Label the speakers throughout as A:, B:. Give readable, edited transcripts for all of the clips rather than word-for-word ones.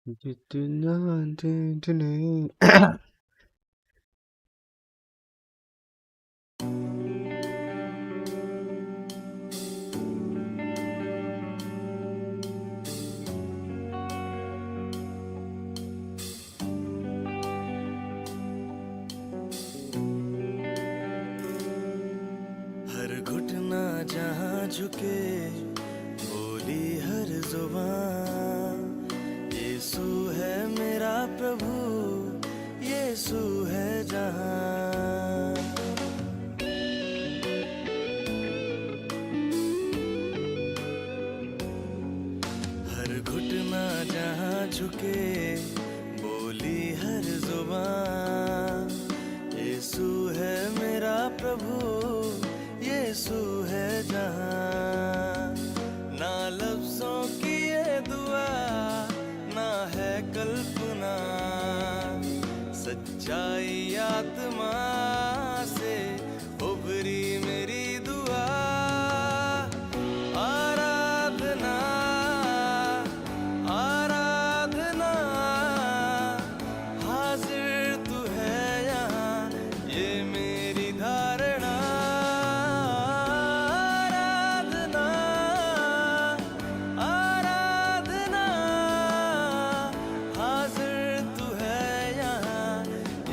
A: हर घुटना जहाँ झुके बोली हर जुबान, यीशु है मेरा प्रभु, यीशु है जहाँ। हर घुटना जहाँ झुके बोली हर जुबान, यीशु है मेरा प्रभु, यीशु है जहाँ। ना लफ्जों की ये दुआ, ना है कल्पना, सच्चाई आत्मा से उभरी मेरी दुआ। आराधना आराधना, हाजिर तू है यहाँ, ये मेरी धारणा। आराधना आराधना, हाजिर तू है यहाँ,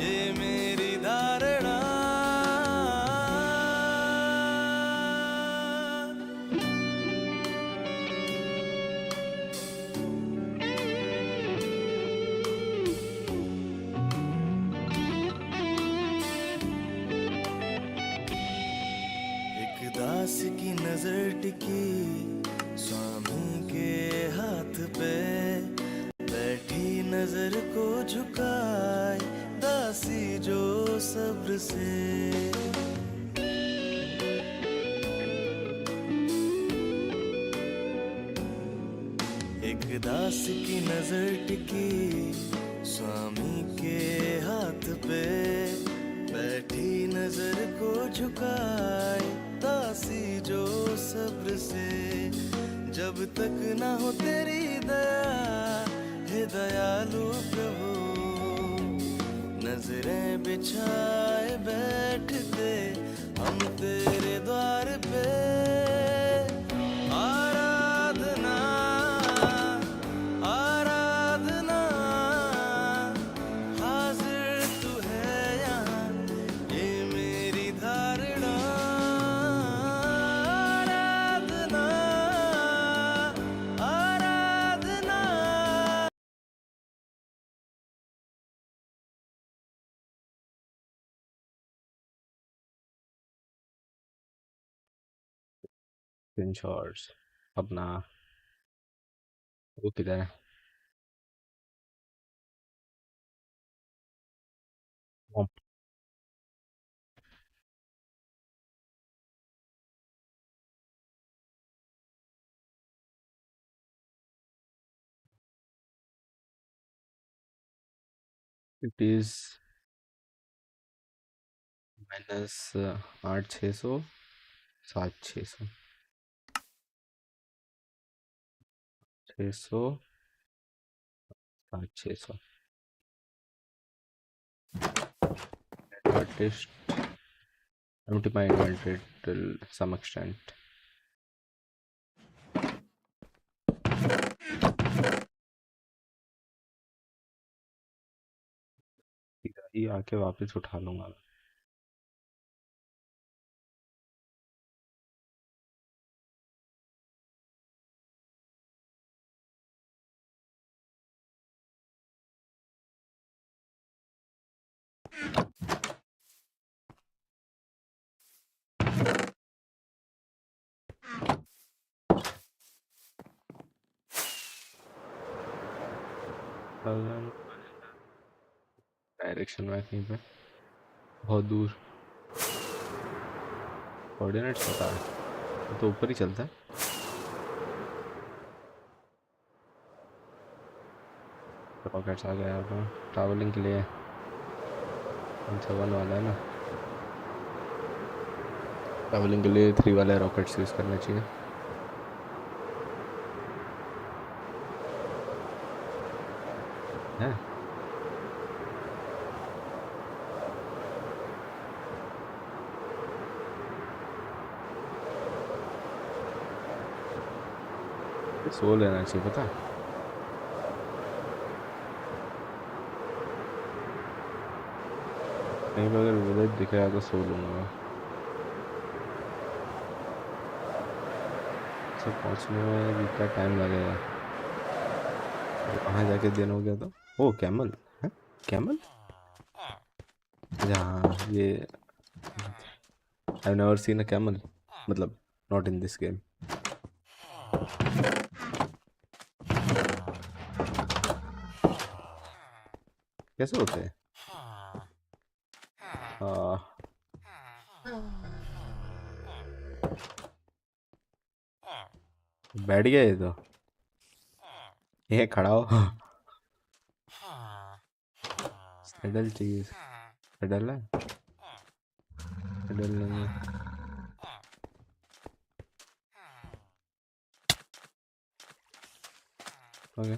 A: ये मेरी धारणा। एक दास की नजर टिकी स्वामी के हाथ पे, बैठी नजर को झुकाए दासी जो सब्र से। एक दास की नजर टिकी स्वामी के हाथ पे, बैठी नजर को झुकाए दासी जो सब्र से। जब तक ना हो तेरी दया हे दयालु प्रभु, नजरें बिछाए बैठते हम तेरे द्वार पे। आराधना आराधना, हाजिर तू है यहाँ, ये मेरी धारणा। आराधना आराधना।
B: स्क्रीनशॉट्स अपना वो किधर है? It is -8600 7600 600 7600 artist empty my inventory till some extent. सीधा ही आके वापस उठा लूंगा। डायरेक्शन में कहीं पे बहुत दूर कोऑर्डिनेट्स बता है तो ऊपर ही चलता है। रॉकेट्स आ गया अपना ट्रैवलिंग के लिए 1 वाला है ना, ट्रैवलिंग के लिए 3 वाले रॉकेट्स यूज़ करना चाहिए। है। सो लेना चाहिए पता। कहीं पर अगर विलेज दिख रहा है तो सो लूंगा मैं। सब पहुंचने में जितना टाइम लगेगा। और वहाँ जाके दिन हो गया तो। ओ कैमल है। कैमल। अच्छा हाँ ये। I never seen a camel. मतलब नॉट इन दिस गेम। कैसे होते हैं। आ, बैठ गया ये तो। ये खड़ा हो। सैडल चाहिए। सैडल है। सैडल नहीं है। ओके।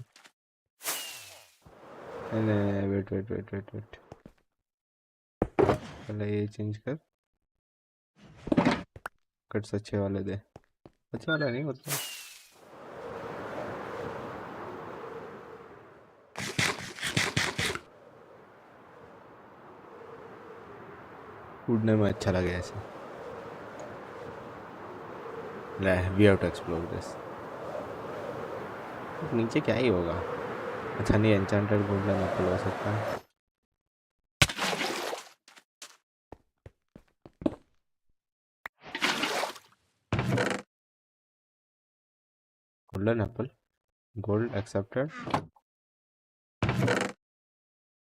B: नहीं नहीं wait wait wait wait wait. पहले ये चेंज कर। कट्स अच्छे वाले दे। अच्छे वाला नहीं मतलब। उड़ने में अच्छा लगे ऐसे। We have to explore this. नीचे क्या ही होगा। अच्छा नहीं एन्चेंटेड गोल्डन एप्पल हो सकता है। Golden apple. Gold accepted.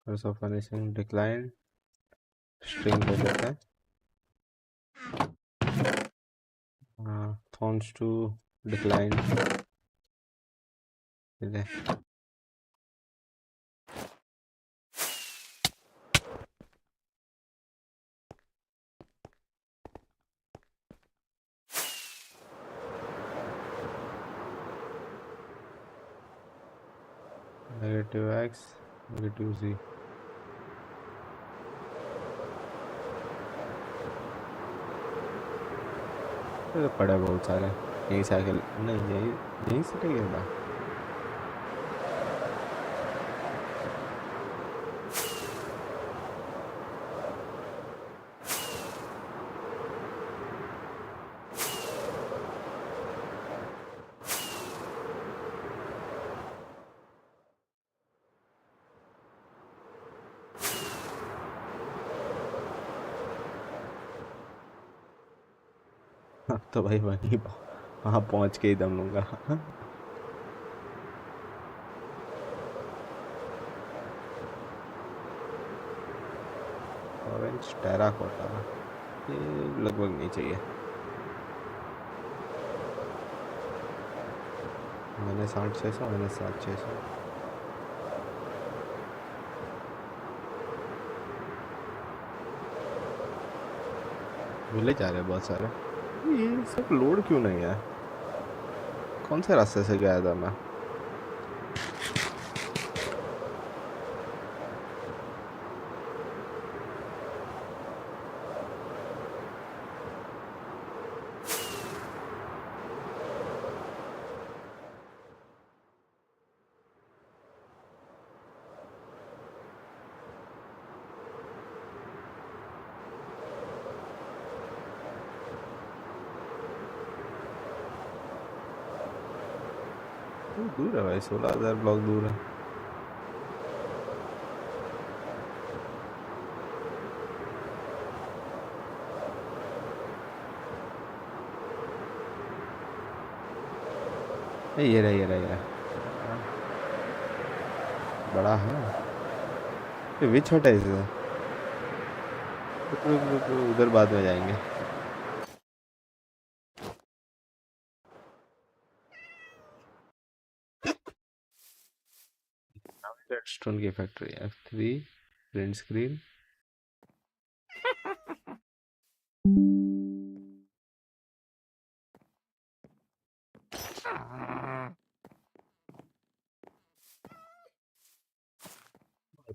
B: Curse of finishing decline। String ले लेते हैं। Thorns to decline. ले। Negative X. Negative G. तो पड़ा बहुत सारे। यहीं से आके नहीं यहीं यहीं से ले गया था। अब तो भाई वहीं वहाँ पहुँच के ही दम लूंगा। Orange terracotta. ये लगभग नहीं चाहिए। मैंने 60-600 मैंने 700-600। विलेज आ रहे हैं बहुत सारे। ये सब लोड क्यों नहीं है। कौन से रास्ते से गया था मैं। दूर है भाई 16,000 ब्लॉक दूर है। ये रहा ये रहा ये रहा। बड़ा है। ये विच हट है इसे। रुक रुक रुक रुक, उधर बाद में जाएंगे। रेडस्टोन की फैक्ट्री F3। Print screen.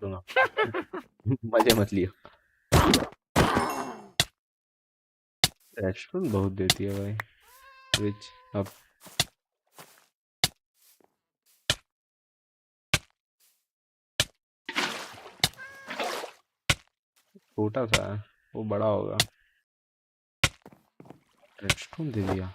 B: दूंगा। मजे मत लियो। रेस्टोरेंट बहुत देती है भाई। रिच अब छोटा सा है, वो बड़ा होगा। रेस्टोरेंट दे दिया।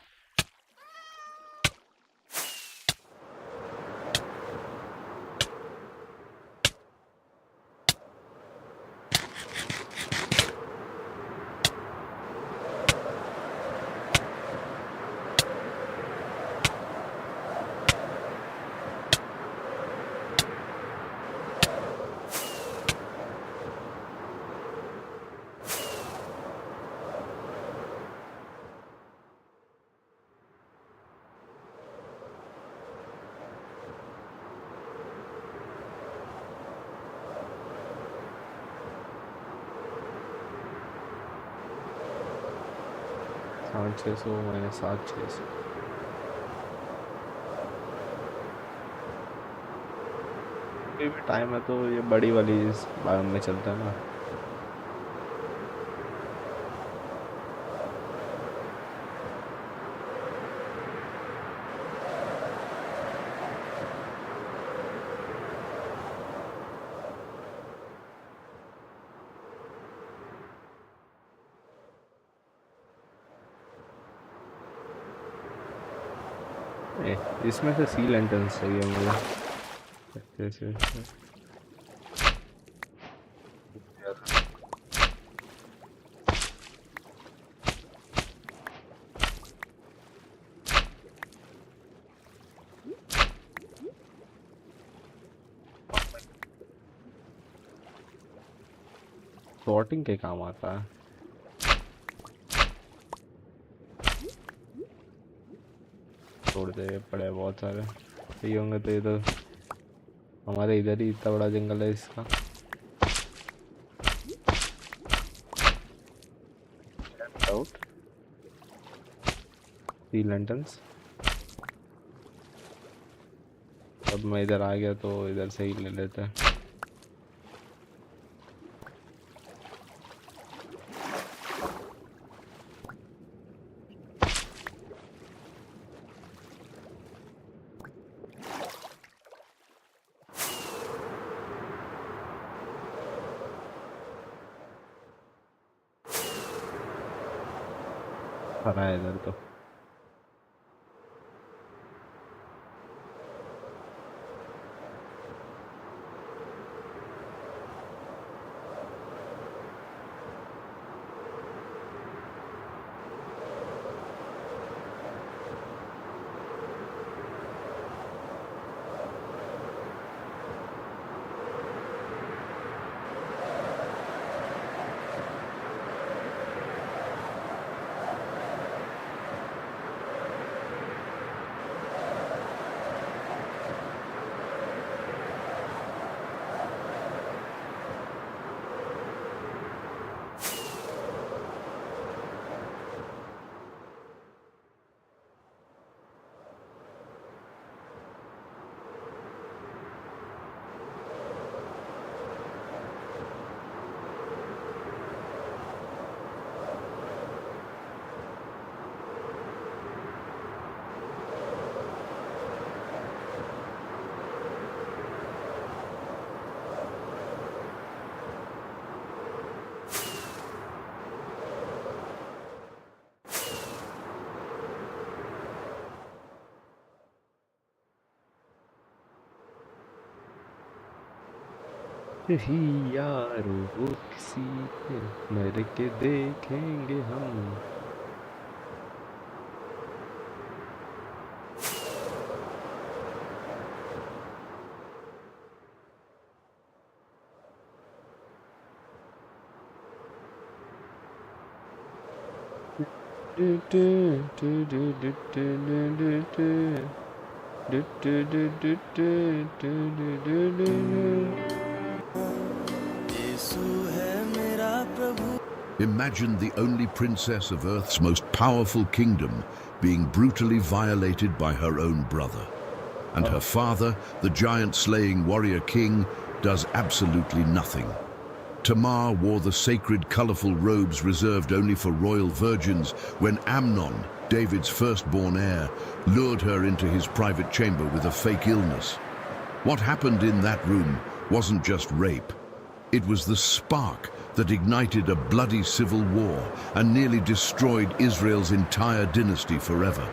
B: $600 मैंने 700। अभी भी टाइम है तो ये बड़ी वाली इस बायोम में चलता है ना। इसमें से सी लेंटर्स चाहिए मुझे। ऐसे सॉर्टिंग के काम आता है। छोड़ दे, पड़े बहुत सारे सही होंगे तो। ये तो हमारे इधर ही इतना बड़ा जंगल है इसका। आउट सी लेंटर्स। अब मैं इधर आ गया तो इधर से ही ले लेते हैं। हरा है इधर तो। ही यारो वो किसी पे मर के देखेंगे हम।
A: यीशु है मेरा प्रभु।
C: Imagine the only princess of Earth's most powerful kingdom being brutally violated by her own brother. And her father, the giant-slaying warrior king, does absolutely nothing. Tamar wore the sacred, colorful robes reserved only for royal virgins when Amnon, David's firstborn heir, lured her into his private chamber with a fake illness. What happened in that room wasn't just rape. It was the spark that ignited a bloody civil war and nearly destroyed Israel's entire dynasty forever.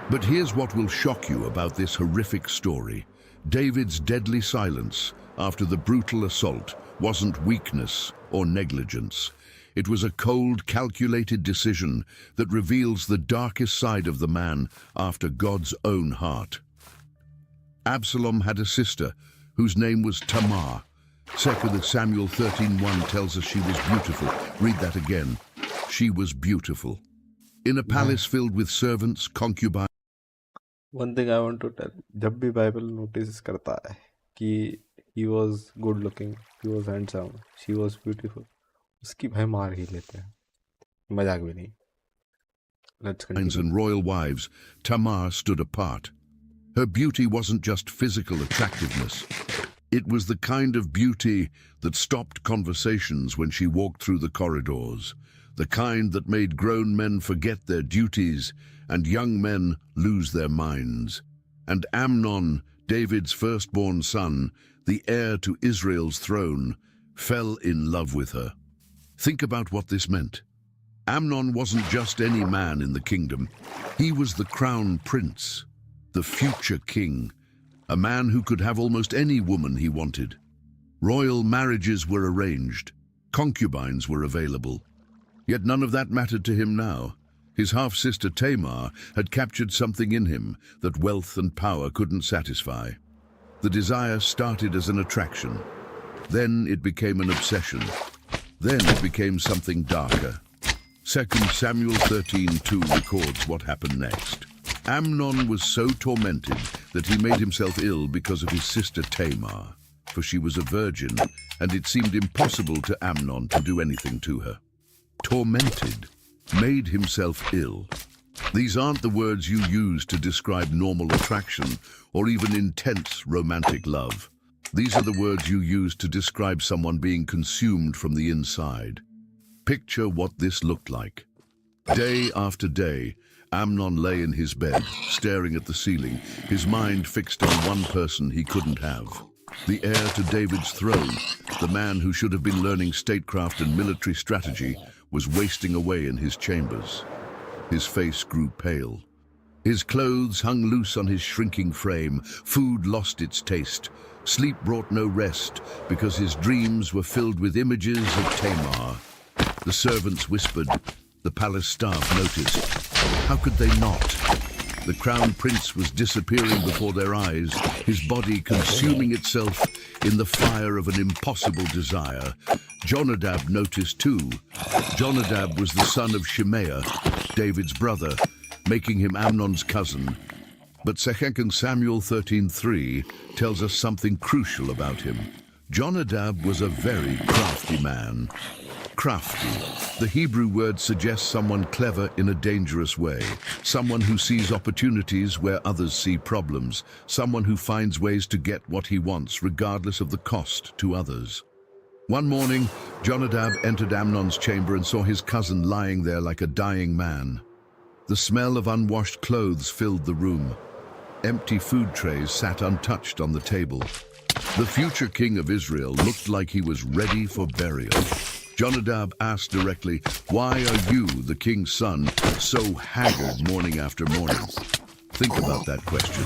C: But here's what will shock you about this horrific story. David's deadly silence after the brutal assault wasn't weakness or negligence. It was a cold, calculated decision that reveals the darkest side of the man after God's own heart. Absalom had a sister whose name was Tamar. 2 Samuel 13:1 tells us she was beautiful. Read that again. She was beautiful. In a palace filled with servants, concubines,
B: One thing I want to tell, जब भी Bible notice करता है कि he was good looking, he was handsome, she was beautiful, उसकी भाई मार ही लेते हैं, मजाक भी नहीं. Let's continue.
C: and royal wives, Tamar stood apart. Her beauty wasn't just physical attractiveness. It was the kind of beauty that stopped conversations when she walked through the corridors, the kind that made grown men forget their duties and young men lose their minds. And Amnon, David's firstborn son, the heir to Israel's throne, fell in love with her. Think about what this meant. Amnon wasn't just any man in the kingdom. He was the crown prince, the future king, a man who could have almost any woman he wanted. Royal marriages were arranged. Concubines were available. Yet none of that mattered to him now. His half-sister Tamar had captured something in him that wealth and power couldn't satisfy. The desire started as an attraction. Then it became an obsession. Then it became something darker. 2 Samuel 13:2 records what happened next. Amnon was so tormented that he made himself ill because of his sister Tamar, for she was a virgin, and it seemed impossible to Amnon to do anything to her. Tormented, made himself ill. These aren't the words you use to describe normal attraction or even intense romantic love. These are the words you use to describe someone being consumed from the inside. Picture what this looked like. Day after day, Amnon lay in his bed, staring at the ceiling, his mind fixed on one person he couldn't have. The heir to David's throne, the man who should have been learning statecraft and military strategy, was wasting away in his chambers. His face grew pale. His clothes hung loose on his shrinking frame. Food lost its taste. Sleep brought no rest because his dreams were filled with images of Tamar. The servants whispered. The palace staff noticed. How could they not? The crown prince was disappearing before their eyes, his body consuming itself in the fire of an impossible desire. Jonadab noticed too. Jonadab was the son of Shimea, David's brother, making him Amnon's cousin. But 2 Samuel 13:3 tells us something crucial about him. Jonadab was a very crafty man. Crafty. The Hebrew word suggests someone clever in a dangerous way, someone who sees opportunities where others see problems, someone who finds ways to get what he wants regardless of the cost to others. One morning, Jonadab entered Amnon's chamber and saw his cousin lying there like a dying man. The smell of unwashed clothes filled the room. Empty food trays sat untouched on the table. The future king of Israel looked like he was ready for burial. Jonadab asked directly, "Why are you, the king's son, so haggard morning after morning?" Think about that question.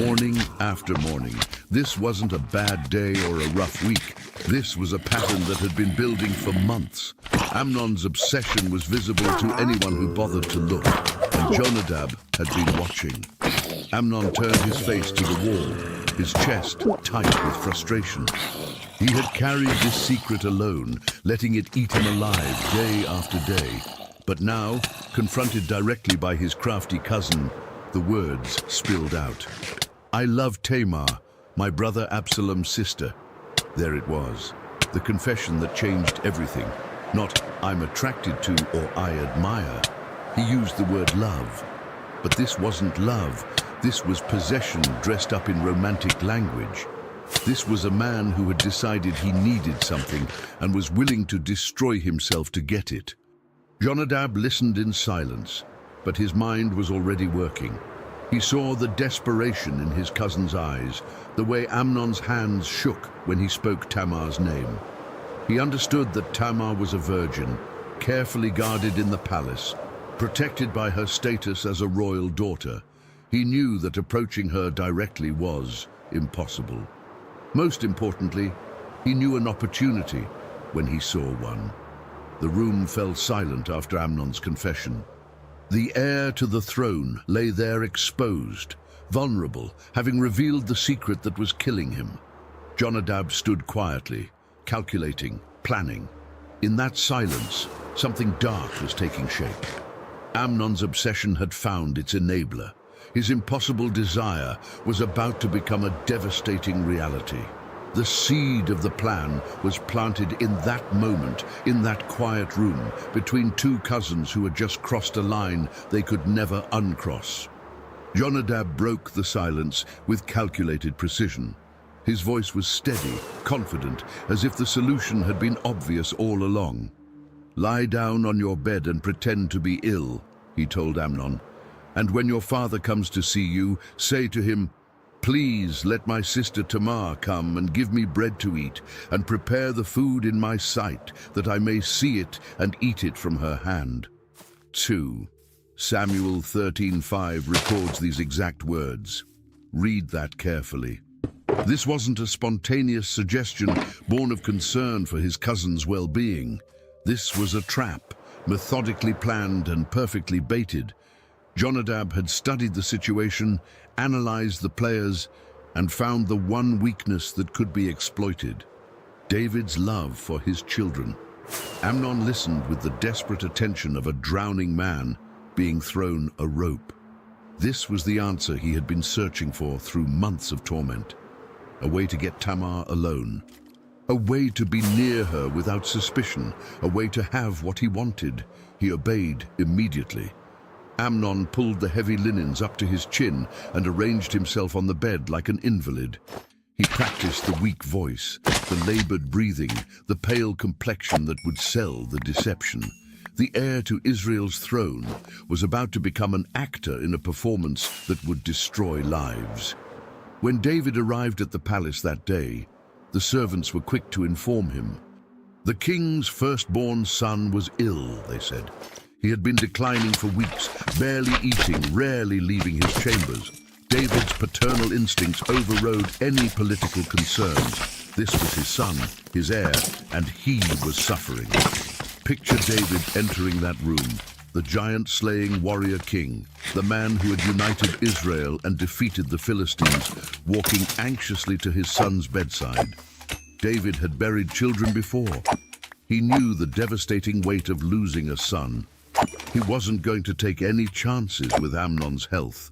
C: Morning after morning. This wasn't a bad day or a rough week. This was a pattern that had been building for months. Amnon's obsession was visible to anyone who bothered to look, and Jonadab had been watching. Amnon turned his face to the wall, his chest tight with frustration. He had carried this secret alone, letting it eat him alive day after day. But now, confronted directly by his crafty cousin, the words spilled out. "I love Tamar, my brother Absalom's sister." There it was, the confession that changed everything. Not "I'm attracted to" or "I admire." He used the word love. But this wasn't love. This was possession dressed up in romantic language. This was a man who had decided he needed something and was willing to destroy himself to get it. Jonadab listened in silence, but his mind was already working. He saw the desperation in his cousin's eyes, the way Amnon's hands shook when he spoke Tamar's name. He understood that Tamar was a virgin, carefully guarded in the palace, protected by her status as a royal daughter. He knew that approaching her directly was impossible. Most importantly, he knew an opportunity when he saw one. The room fell silent after Amnon's confession. The heir to the throne lay there exposed, vulnerable, having revealed the secret that was killing him. Jonadab stood quietly, calculating, planning. In that silence, something dark was taking shape. Amnon's obsession had found its enabler. His impossible desire was about to become a devastating reality. The seed of the plan was planted in that moment, in that quiet room, between two cousins who had just crossed a line they could never uncross. Jonadab broke the silence with calculated precision. His voice was steady, confident, as if the solution had been obvious all along. "Lie down on your bed and pretend to be ill," he told Amnon. "And when your father comes to see you, say to him, 'Please let my sister Tamar come and give me bread to eat, and prepare the food in my sight, that I may see it and eat it from her hand.'" 2 Samuel 13:5 records these exact words. Read that carefully. This wasn't a spontaneous suggestion born of concern for his cousin's well-being. This was a trap, methodically planned and perfectly baited. Jonadab had studied the situation, analyzed the players, and found the one weakness that could be exploited: David's love for his children. Amnon listened with the desperate attention of a drowning man being thrown a rope. This was the answer he had been searching for through months of torment. A way to get Tamar alone. A way to be near her without suspicion. A way to have what he wanted. He obeyed immediately. Amnon pulled the heavy linens up to his chin and arranged himself on the bed like an invalid. He practiced the weak voice, the labored breathing, the pale complexion that would sell the deception. The heir to Israel's throne was about to become an actor in a performance that would destroy lives. When David arrived at the palace that day, the servants were quick to inform him. The king's firstborn son was ill, they said. He had been declining for weeks, barely eating, rarely leaving his chambers. David's paternal instincts overrode any political concerns. This was his son, his heir, and he was suffering. Picture David entering that room, the giant-slaying warrior king, the man who had united Israel and defeated the Philistines, walking anxiously to his son's bedside. David had buried children before. He knew the devastating weight of losing a son. He wasn't going to take any chances with Amnon's health.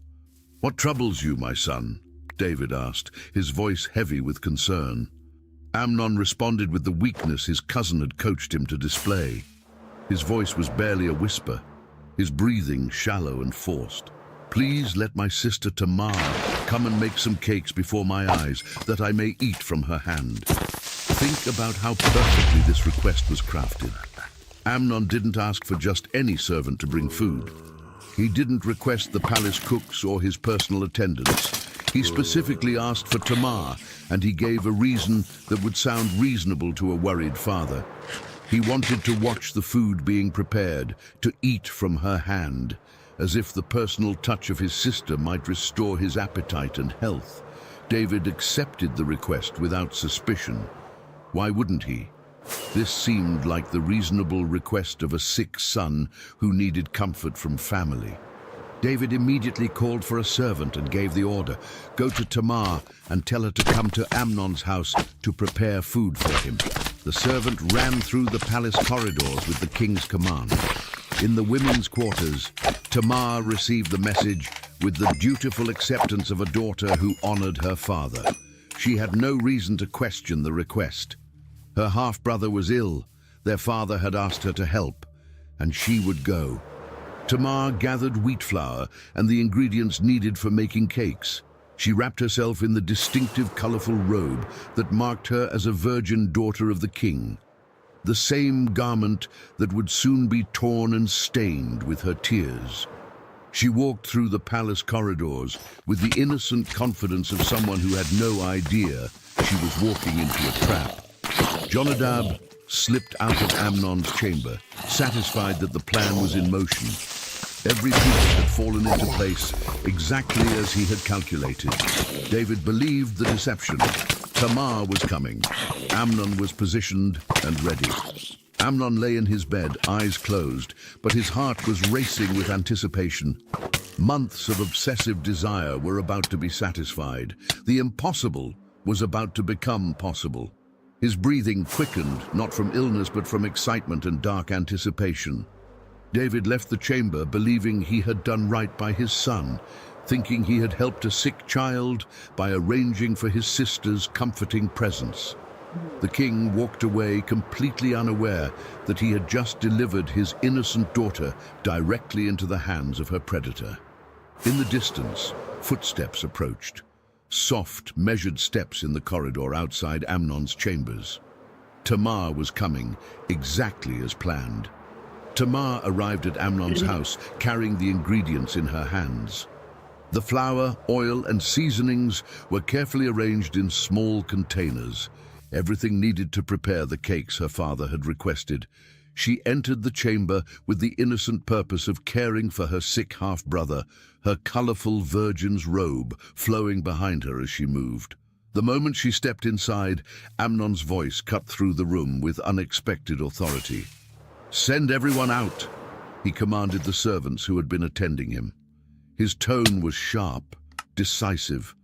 C: "What troubles you, my son?" David asked, his voice heavy with concern. Amnon responded with the weakness his cousin had coached him to display. His voice was barely a whisper, his breathing shallow and forced. "Please let my sister Tamar come and make some cakes before my eyes, that I may eat from her hand." Think about how perfectly this request was crafted. Amnon didn't ask for just any servant to bring food. He didn't request the palace cooks or his personal attendants. He specifically asked for Tamar, and he gave a reason that would sound reasonable to a worried father. He wanted to watch the food being prepared, to eat from her hand, as if the personal touch of his sister might restore his appetite and health. David accepted the request without suspicion. Why wouldn't he? This seemed like the reasonable request of a sick son who needed comfort from family. David immediately called for a servant and gave the order, "Go to Tamar and tell her to come to Amnon's house to prepare food for him." The servant ran through the palace corridors with the king's command. In the women's quarters, Tamar received the message with the dutiful acceptance of a daughter who honored her father. She had no reason to question the request. Her half-brother was ill. Their father had asked her to help, and she would go. Tamar gathered wheat flour and the ingredients needed for making cakes. She wrapped herself in the distinctive, colorful robe that marked her as a virgin daughter of the king, the same garment that would soon be torn and stained with her tears. She walked through the palace corridors with the innocent confidence of someone who had no idea she was walking into a trap. Jonadab slipped out of Amnon's chamber, satisfied that the plan was in motion. Every piece had fallen into place exactly as he had calculated. David believed the deception. Tamar was coming. Amnon was positioned and ready. Amnon lay in his bed, eyes closed, but his heart was racing with anticipation. Months of obsessive desire were about to be satisfied. The impossible was about to become possible. His breathing quickened, not from illness but from excitement and dark anticipation. David left the chamber believing he had done right by his son, thinking he had helped a sick child by arranging for his sister's comforting presence. The king walked away completely unaware that he had just delivered his innocent daughter directly into the hands of her predator. In the distance, footsteps approached. Soft, measured steps in the corridor outside Amnon's chambers. Tamar was coming, exactly as planned. Tamar arrived at Amnon's house, carrying the ingredients in her hands. The flour, oil, and seasonings were carefully arranged in small containers, everything needed to prepare the cakes her father had requested. She entered the chamber with the innocent purpose of caring for her sick half-brother, her colorful virgin's robe flowing behind her as she moved. The moment she stepped inside, Amnon's voice cut through the room with unexpected authority. "Send everyone out," he commanded the servants who had been attending him. His tone was sharp, decisive.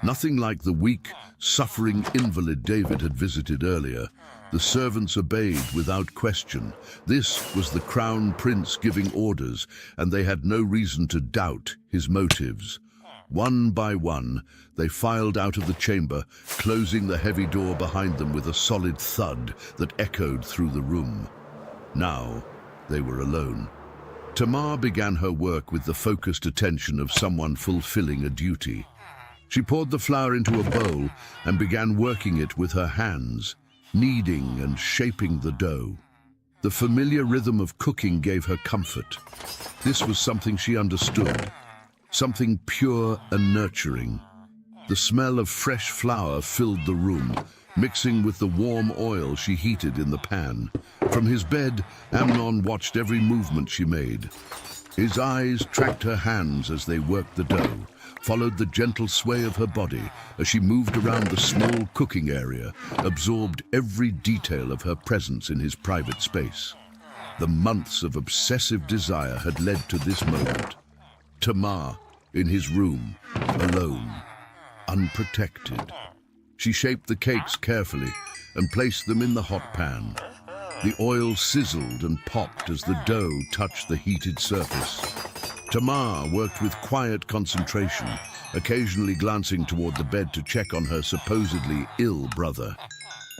C: Nothing like the weak, suffering invalid David had visited earlier. The servants obeyed without question. This was the crown prince giving orders, and they had no reason to doubt his motives. One by one, they filed out of the chamber, closing the heavy door behind them with a solid thud that echoed through the room. Now, they were alone. Tamar began her work with the focused attention of someone fulfilling a duty. She poured the flour into a bowl and began working it with her hands, kneading and shaping the dough. The familiar rhythm of cooking gave her comfort. This was something she understood, something pure and nurturing. The smell of fresh flour filled the room, mixing with the warm oil she heated in the pan. From his bed, Amnon watched every movement she made. His eyes tracked her hands as they worked the dough, followed the gentle sway of her body as she moved around the small cooking area, absorbed every detail of her presence in his private space. The months of obsessive desire had led to this moment. Tamar, in his room, alone, unprotected. She shaped the cakes carefully and placed them in the hot pan. The oil sizzled and popped as the dough touched the heated surface. Tamar worked with quiet concentration, occasionally glancing toward the bed to check on her supposedly ill brother.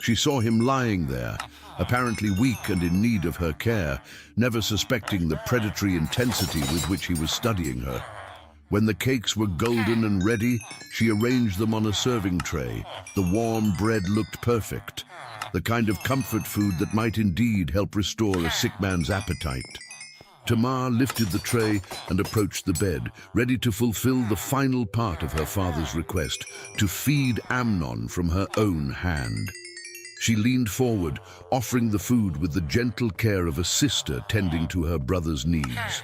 C: She saw him lying there, apparently weak and in need of her care, never suspecting the predatory intensity with which he was studying her. When the cakes were golden and ready, she arranged them on a serving tray. The warm bread looked perfect, the kind of comfort food that might indeed help restore a sick man's appetite. Tamar lifted the tray and approached the bed, ready to fulfill the final part of her father's request, to feed Amnon from her own hand. She leaned forward, offering the food with the gentle care of a sister tending to her brother's needs.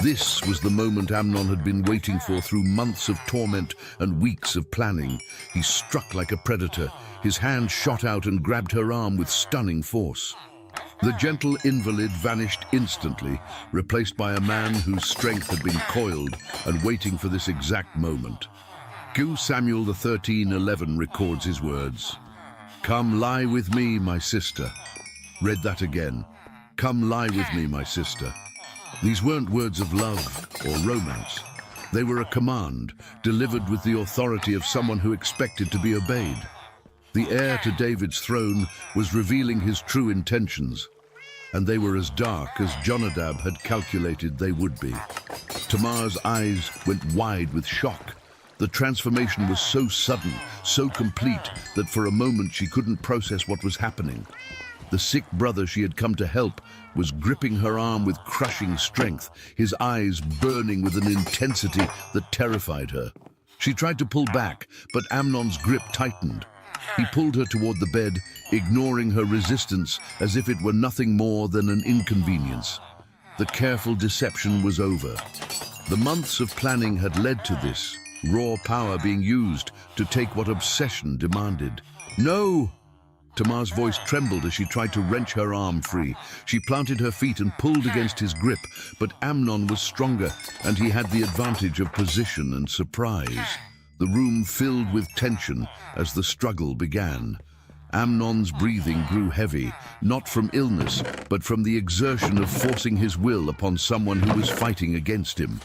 C: This was the moment Amnon had been waiting for through months of torment and weeks of planning. He struck like a predator. His hand shot out and grabbed her arm with stunning force. The gentle invalid vanished instantly, replaced by a man whose strength had been coiled and waiting for this exact moment. 2 Samuel 13:11 records his words. "Come lie with me, my sister." Read that again. "Come lie with me, my sister." These weren't words of love or romance. They were a command, delivered with the authority of someone who expected to be obeyed. The heir to David's throne was revealing his true intentions, and they were as dark as Jonadab had calculated they would be. Tamar's eyes went wide with shock. The transformation was so sudden, so complete, that for a moment she couldn't process what was happening. The sick brother she had come to help was gripping her arm with crushing strength, his eyes burning with an intensity that terrified her. She tried to pull back, but Amnon's grip tightened. He pulled her toward the bed, ignoring her resistance as if it were nothing more than an inconvenience. The careful deception was over. The months of planning had led to this, raw power being used to take what obsession demanded. "No!" Tamar's voice trembled as she tried to wrench her arm free. She planted her feet and pulled against his grip, but Amnon was stronger, and he had the advantage of position and surprise. The room filled with tension as the struggle began. Amnon's breathing grew heavy, not from illness, but from the exertion of forcing his will upon someone who was fighting against him.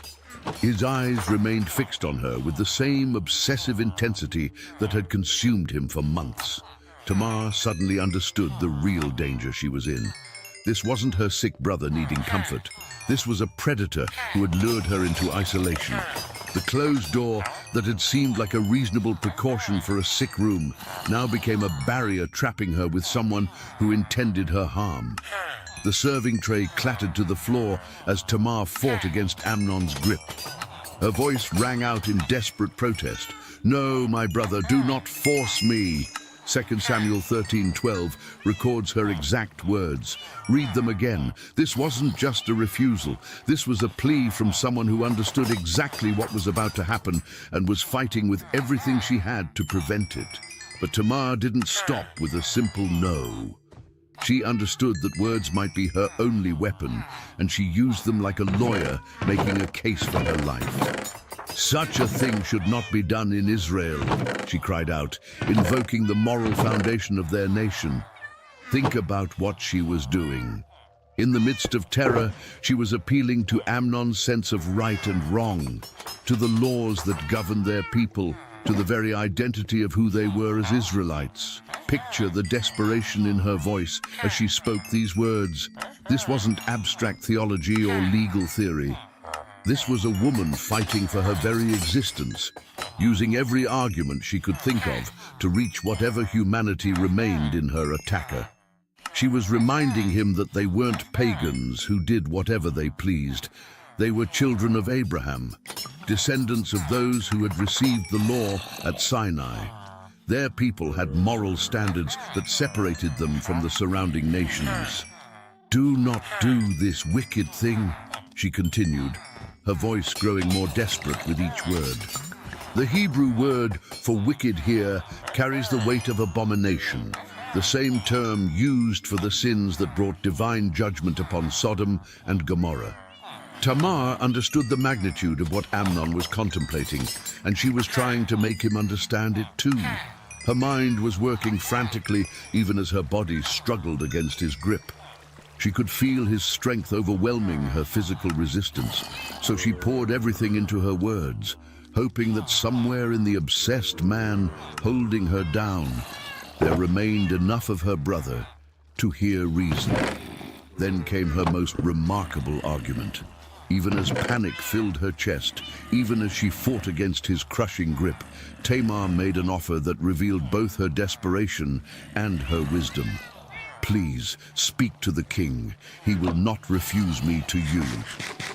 C: His eyes remained fixed on her with the same obsessive intensity that had consumed him for months. Tamar suddenly understood the real danger she was in. This wasn't her sick brother needing comfort. This was a predator who had lured her into isolation. The closed door that had seemed like a reasonable precaution for a sick room now became a barrier trapping her with someone who intended her harm. The serving tray clattered to the floor as Tamar fought against Amnon's grip. Her voice rang out in desperate protest. "No, my brother, do not force me." 2 Samuel 13:12 records her exact words. Read them again. This wasn't just a refusal. This was a plea from someone who understood exactly what was about to happen and was fighting with everything she had to prevent it. But Tamar didn't stop with a simple no. She understood that words might be her only weapon, and she used them like a lawyer making a case for her life. "Such a thing should not be done in Israel," she cried out, invoking the moral foundation of their nation. Think about what she was doing. In the midst of terror, she was appealing to Amnon's sense of right and wrong, to the laws that governed their people, to the very identity of who they were as Israelites. Picture the desperation in her voice as she spoke these words. This wasn't abstract theology or legal theory. This was a woman fighting for her very existence, using every argument she could think of to reach whatever humanity remained in her attacker. She was reminding him that they weren't pagans who did whatever they pleased. They were children of Abraham, descendants of those who had received the law at Sinai. Their people had moral standards that separated them from the surrounding nations. "Do not do this wicked thing," she continued, her voice growing more desperate with each word. The Hebrew word for wicked here carries the weight of abomination, the same term used for the sins that brought divine judgment upon Sodom and Gomorrah. Tamar understood the magnitude of what Amnon was contemplating, and she was trying to make him understand it too. Her mind was working frantically even as her body struggled against his grip. She could feel his strength overwhelming her physical resistance, so she poured everything into her words, hoping that somewhere in the obsessed man holding her down, there remained enough of her brother to hear reason. Then came her most remarkable argument. Even as panic filled her chest, even as she fought against his crushing grip, Tamar made an offer that revealed both her desperation and her wisdom. "Please, speak to the king. He will not refuse me to you."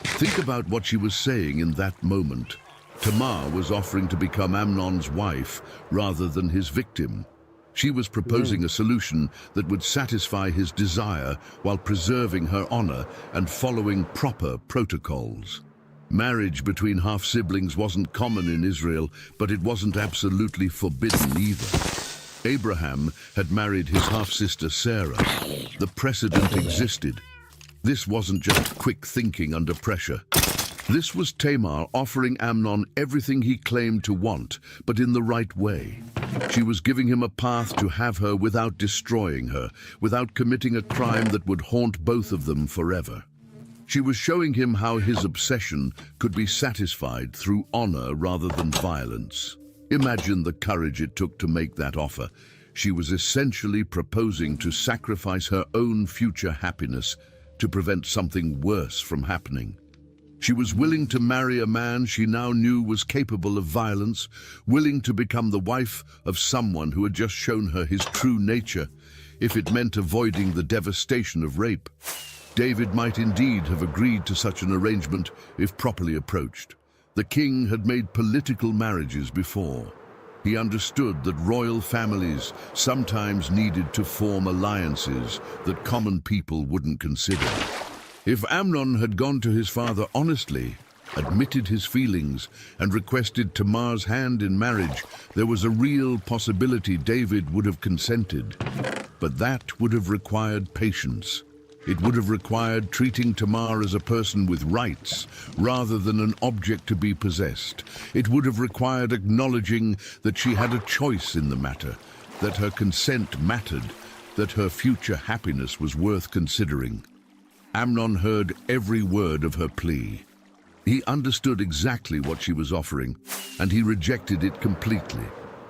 C: Think about what she was saying in that moment. Tamar was offering to become Amnon's wife rather than his victim. She was proposing a solution that would satisfy his desire while preserving her honor and following proper protocols. Marriage between half-siblings wasn't common in Israel, but it wasn't absolutely forbidden either. Abraham had married his half-sister Sarah. The precedent existed. This wasn't just quick thinking under pressure. This was Tamar offering Amnon everything he claimed to want, but in the right way. She was giving him a path to have her without destroying her, without committing a crime that would haunt both of them forever. She was showing him how his obsession could be satisfied through honor rather than violence. Imagine the courage it took to make that offer. She was essentially proposing to sacrifice her own future happiness to prevent something worse from happening. She was willing to marry a man she now knew was capable of violence, willing to become the wife of someone who had just shown her his true nature, if it meant avoiding the devastation of rape. David might indeed have agreed to such an arrangement if properly approached. The king had made political marriages before. He understood that royal families sometimes needed to form alliances that common people wouldn't consider. If Amnon had gone to his father honestly, admitted his feelings, and requested Tamar's hand in marriage, there was a real possibility David would have consented. But that would have required patience. It would have required treating Tamar as a person with rights, rather than an object to be possessed. It would have required acknowledging that she had a choice in the matter, that her consent mattered, that her future happiness was worth considering. Amnon heard every word of her plea. He understood exactly what she was offering, and he rejected it completely.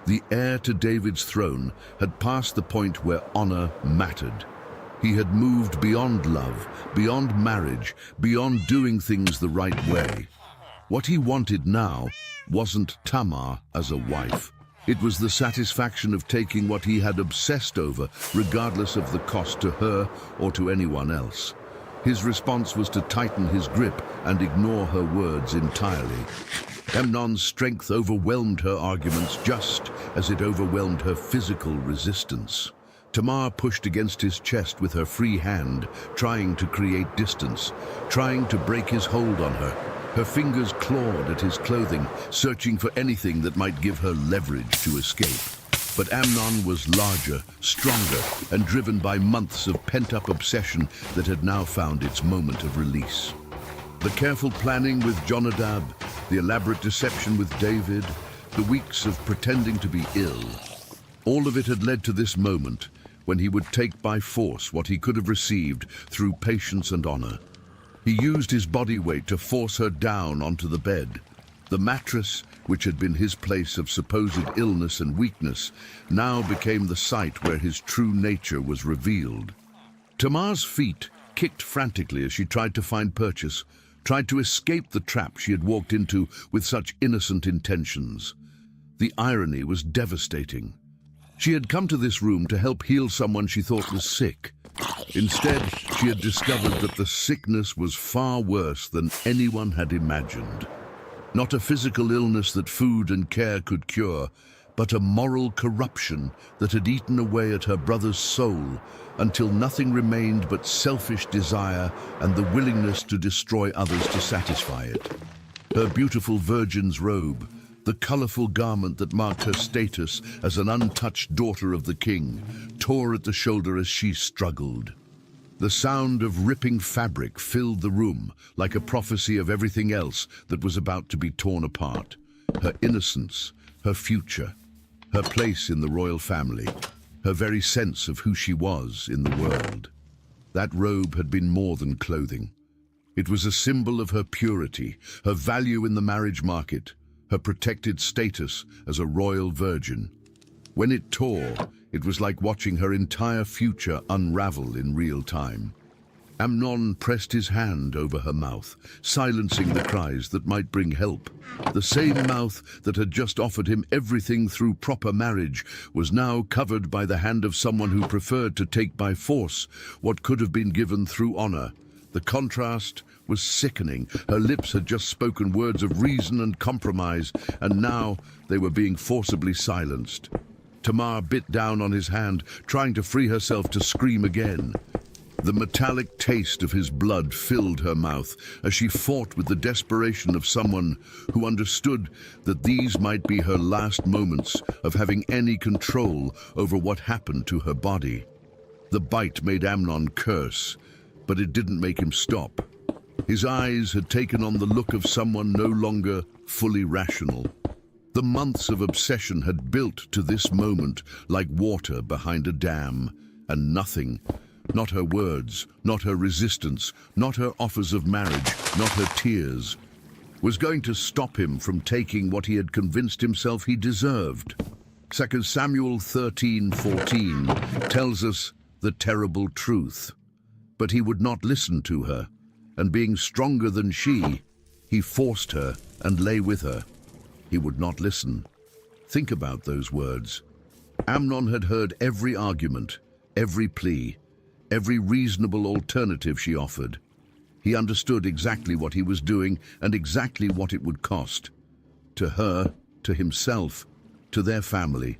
C: The heir to David's throne had passed the point where honor mattered. He had moved beyond love, beyond marriage, beyond doing things the right way. What he wanted now wasn't Tamar as a wife. It was the satisfaction of taking what he had obsessed over, regardless of the cost to her or to anyone else. His response was to tighten his grip and ignore her words entirely. Amnon's strength overwhelmed her arguments just as it overwhelmed her physical resistance. Tamar pushed against his chest with her free hand, trying to create distance, trying to break his hold on her. Her fingers clawed at his clothing, searching for anything that might give her leverage to escape. But Amnon was larger, stronger, and driven by months of pent-up obsession that had now found its moment of release. The careful planning with Jonadab, the elaborate deception with David, the weeks of pretending to be ill, all of it had led to this moment when he would take by force what he could have received through patience and honor. He used his body weight to force her down onto the bed. The mattress, which had been his place of supposed illness and weakness, now became the site where his true nature was revealed. Tamar's feet kicked frantically as she tried to find purchase, tried to escape the trap she had walked into with such innocent intentions. The irony was devastating. She had come to this room to help heal someone she thought was sick. Instead, she had discovered that the sickness was far worse than anyone had imagined. Not a physical illness that food and care could cure, but a moral corruption that had eaten away at her brother's soul until nothing remained but selfish desire and the willingness to destroy others to satisfy it. Her beautiful virgin's robe, the colorful garment that marked her status as an untouched daughter of the king, tore at the shoulder as she struggled. The sound of ripping fabric filled the room like a prophecy of everything else that was about to be torn apart. Her innocence, her future, her place in the royal family, her very sense of who she was in the world. That robe had been more than clothing. It was a symbol of her purity, her value in the marriage market, her protected status as a royal virgin. When it tore, it was like watching her entire future unravel in real time. Amnon pressed his hand over her mouth, silencing the cries that might bring help. The same mouth that had just offered him everything through proper marriage was now covered by the hand of someone who preferred to take by force what could have been given through honor. The contrast was sickening. Her lips had just spoken words of reason and compromise, and now they were being forcibly silenced. Tamar bit down on his hand, trying to free herself to scream again. The metallic taste of his blood filled her mouth as she fought with the desperation of someone who understood that these might be her last moments of having any control over what happened to her body. The bite made Amnon curse, but it didn't make him stop. His eyes had taken on the look of someone no longer fully rational. The months of obsession had built to this moment like water behind a dam, and nothing, not her words, not her resistance, not her offers of marriage, not her tears, was going to stop him from taking what he had convinced himself he deserved. 2 Samuel 13:14 tells us the terrible truth. But he would not listen to her, and being stronger than she, He forced her and lay with her. He would not listen. Think about those words. Amnon had heard every argument, every plea, every reasonable alternative she offered. He understood exactly what he was doing and exactly what it would cost. To her, to himself, to their family,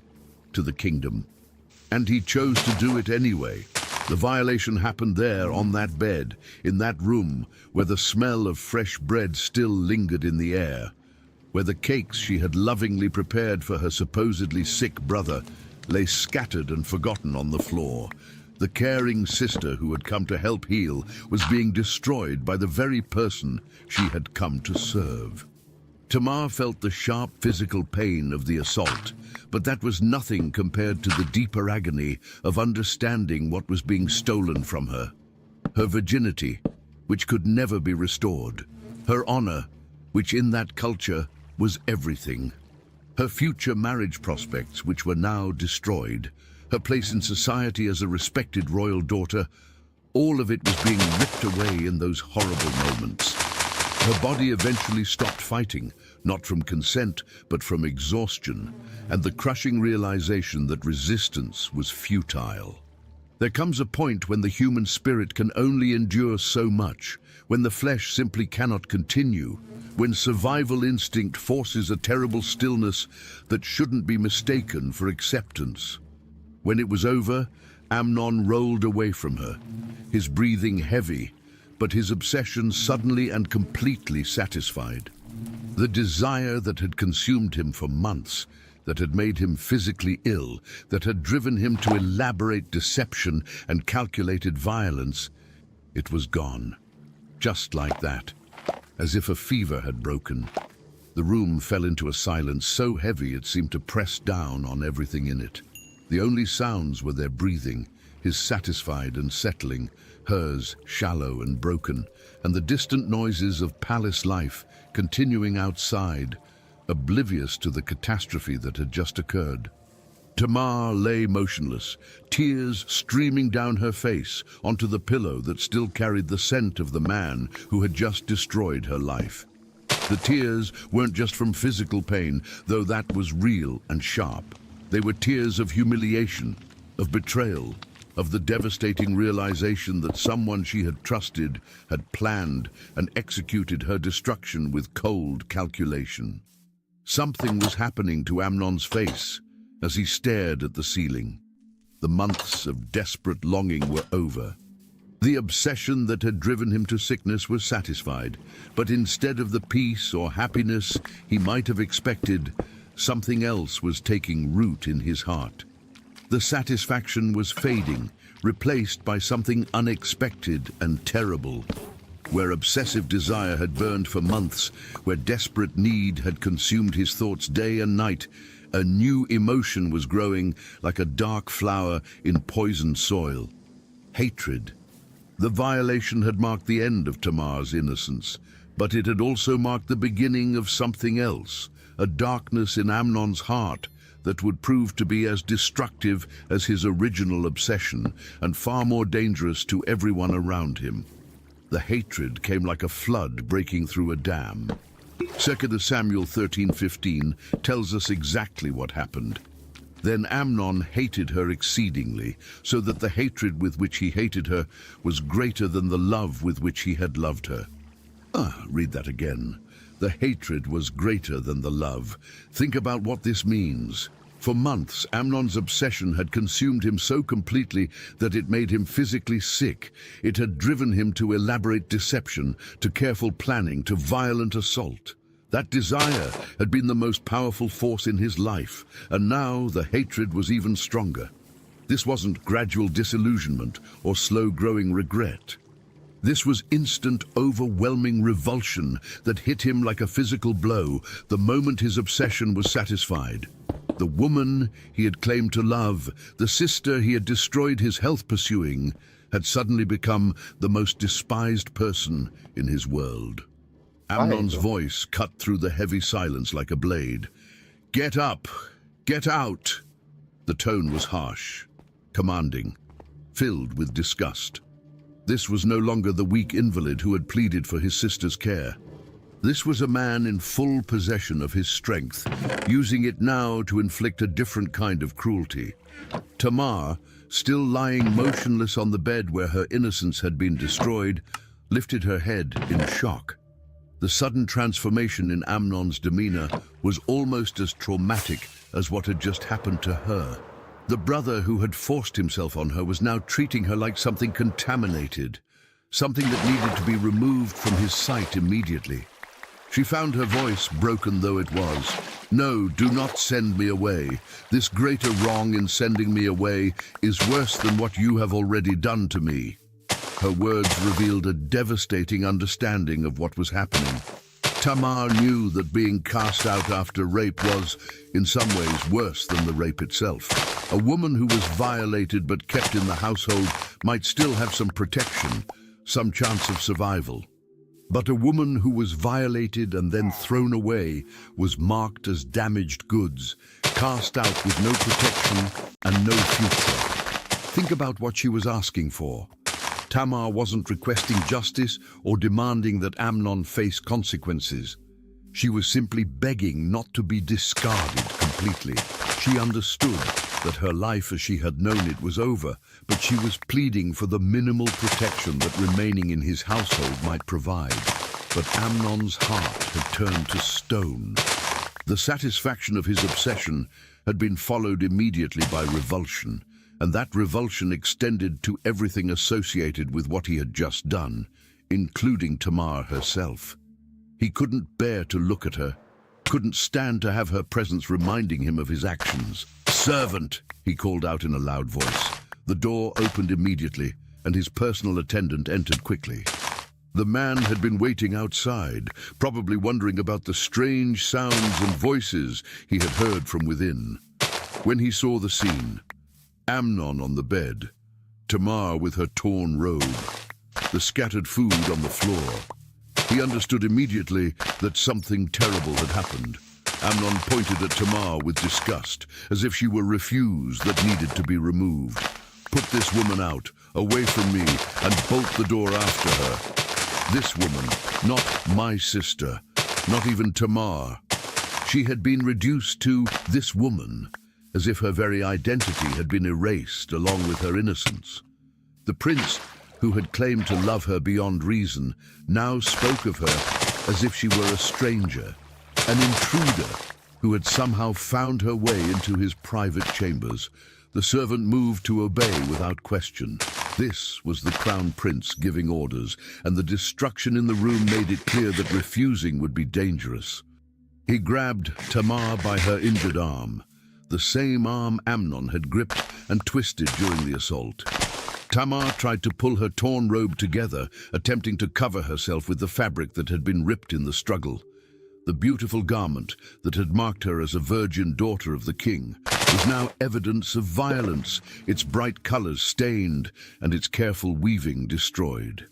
C: to the kingdom. And he chose to do it anyway. The violation happened there on that bed, in that room, where the smell of fresh bread still lingered in the air, where the cakes she had lovingly prepared for her supposedly sick brother lay scattered and forgotten on the floor. The caring sister who had come to help heal was being destroyed by the very person she had come to serve. Tamar felt the sharp physical pain of the assault, but that was nothing compared to the deeper agony of understanding what was being stolen from her. Her virginity, which could never be restored. Her honor, which in that culture was everything. Her future marriage prospects, which were now destroyed. Her place in society as a respected royal daughter. All of it was being ripped away in those horrible moments. Her body eventually stopped fighting, not from consent, but from exhaustion, and the crushing realization that resistance was futile. There comes a point when the human spirit can only endure so much, when the flesh simply cannot continue, when survival instinct forces a terrible stillness that shouldn't be mistaken for acceptance. When it was over, Amnon rolled away from her, his breathing heavy, but his obsession suddenly and completely satisfied. The desire that had consumed him for months, that had made him physically ill, that had driven him to elaborate deception and calculated violence, it was gone. Just like that, as if a fever had broken. The room fell into a silence so heavy it seemed to press down on everything in it. The only sounds were their breathing, his satisfied and settling, hers shallow and broken, and the distant noises of palace life continuing outside, oblivious to the catastrophe that had just occurred. Tamar lay motionless, tears streaming down her face onto the pillow that still carried the scent of the man who had just destroyed her life. The tears weren't just from physical pain, though that was real and sharp. They were tears of humiliation, of betrayal, of the devastating realization that someone she had trusted had planned and executed her destruction with cold calculation. Something was happening to Amnon's face as he stared at the ceiling. The months of desperate longing were over. The obsession that had driven him to sickness was satisfied, but instead of the peace or happiness he might have expected, something else was taking root in his heart. The satisfaction was fading, replaced by something unexpected and terrible. Where obsessive desire had burned for months, where desperate need had consumed his thoughts day and night, a new emotion was growing like a dark flower in poisoned soil. Hatred. The violation had marked the end of Tamar's innocence, but it had also marked the beginning of something else, a darkness in Amnon's heart that would prove to be as destructive as his original obsession and far more dangerous to everyone around him. The hatred came like a flood breaking through a dam. 2 Samuel 13:15 tells us exactly what happened. Then Amnon hated her exceedingly, so that the hatred with which he hated her was greater than the love with which he had loved her. Read that again. The hatred was greater than the love. Think about what this means. For months, Amnon's obsession had consumed him so completely that it made him physically sick. It had driven him to elaborate deception, to careful planning, to violent assault. That desire had been the most powerful force in his life, and now the hatred was even stronger. This wasn't gradual disillusionment or slow-growing regret. This was instant, overwhelming revulsion that hit him like a physical blow the moment his obsession was satisfied. The woman he had claimed to love, the sister he had destroyed his health pursuing, had suddenly become the most despised person in his world. Amnon's voice cut through the heavy silence like a blade. "Get up! Get out!" The tone was harsh, commanding, filled with disgust. This was no longer the weak invalid who had pleaded for his sister's care. This was a man in full possession of his strength, using it now to inflict a different kind of cruelty. Tamar, still lying motionless on the bed where her innocence had been destroyed, lifted her head in shock. The sudden transformation in Amnon's demeanor was almost as traumatic as what had just happened to her. The brother who had forced himself on her was now treating her like something contaminated, something that needed to be removed from his sight immediately. She found her voice, broken though it was. "No, do not send me away. This greater wrong in sending me away is worse than what you have already done to me." Her words revealed a devastating understanding of what was happening. Tamar knew that being cast out after rape was, in some ways, worse than the rape itself. A woman who was violated but kept in the household might still have some protection, some chance of survival. But a woman who was violated and then thrown away was marked as damaged goods, cast out with no protection and no future. Think about what she was asking for. Tamar wasn't requesting justice or demanding that Amnon face consequences. She was simply begging not to be discarded completely. She understood that her life as she had known it was over, but she was pleading for the minimal protection that remaining in his household might provide. But Amnon's heart had turned to stone. The satisfaction of his obsession had been followed immediately by revulsion, and that revulsion extended to everything associated with what he had just done, including Tamar herself. He couldn't bear to look at her, couldn't stand to have her presence reminding him of his actions. "Servant!" he called out in a loud voice. The door opened immediately, and his personal attendant entered quickly. The man had been waiting outside, probably wondering about the strange sounds and voices he had heard from within. When he saw the scene, Amnon on the bed, Tamar with her torn robe, the scattered food on the floor, he understood immediately that something terrible had happened. Amnon pointed at Tamar with disgust, as if she were refuse that needed to be removed. "Put this woman out, away from me, and bolt the door after her. This woman, not my sister, not even Tamar." She had been reduced to this woman, as if her very identity had been erased along with her innocence. The prince, who had claimed to love her beyond reason, now spoke of her as if she were a stranger, an intruder who had somehow found her way into his private chambers. The servant moved to obey without question. This was the crown prince giving orders, and the destruction in the room made it clear that refusing would be dangerous. He grabbed Tamar by her injured arm, the same arm Amnon had gripped and twisted during the assault. Tamar tried to pull her torn robe together, attempting to cover herself with the fabric that had been ripped in the struggle. The beautiful garment that had marked her as a virgin daughter of the king was now evidence of violence, its bright colors stained and its careful weaving destroyed.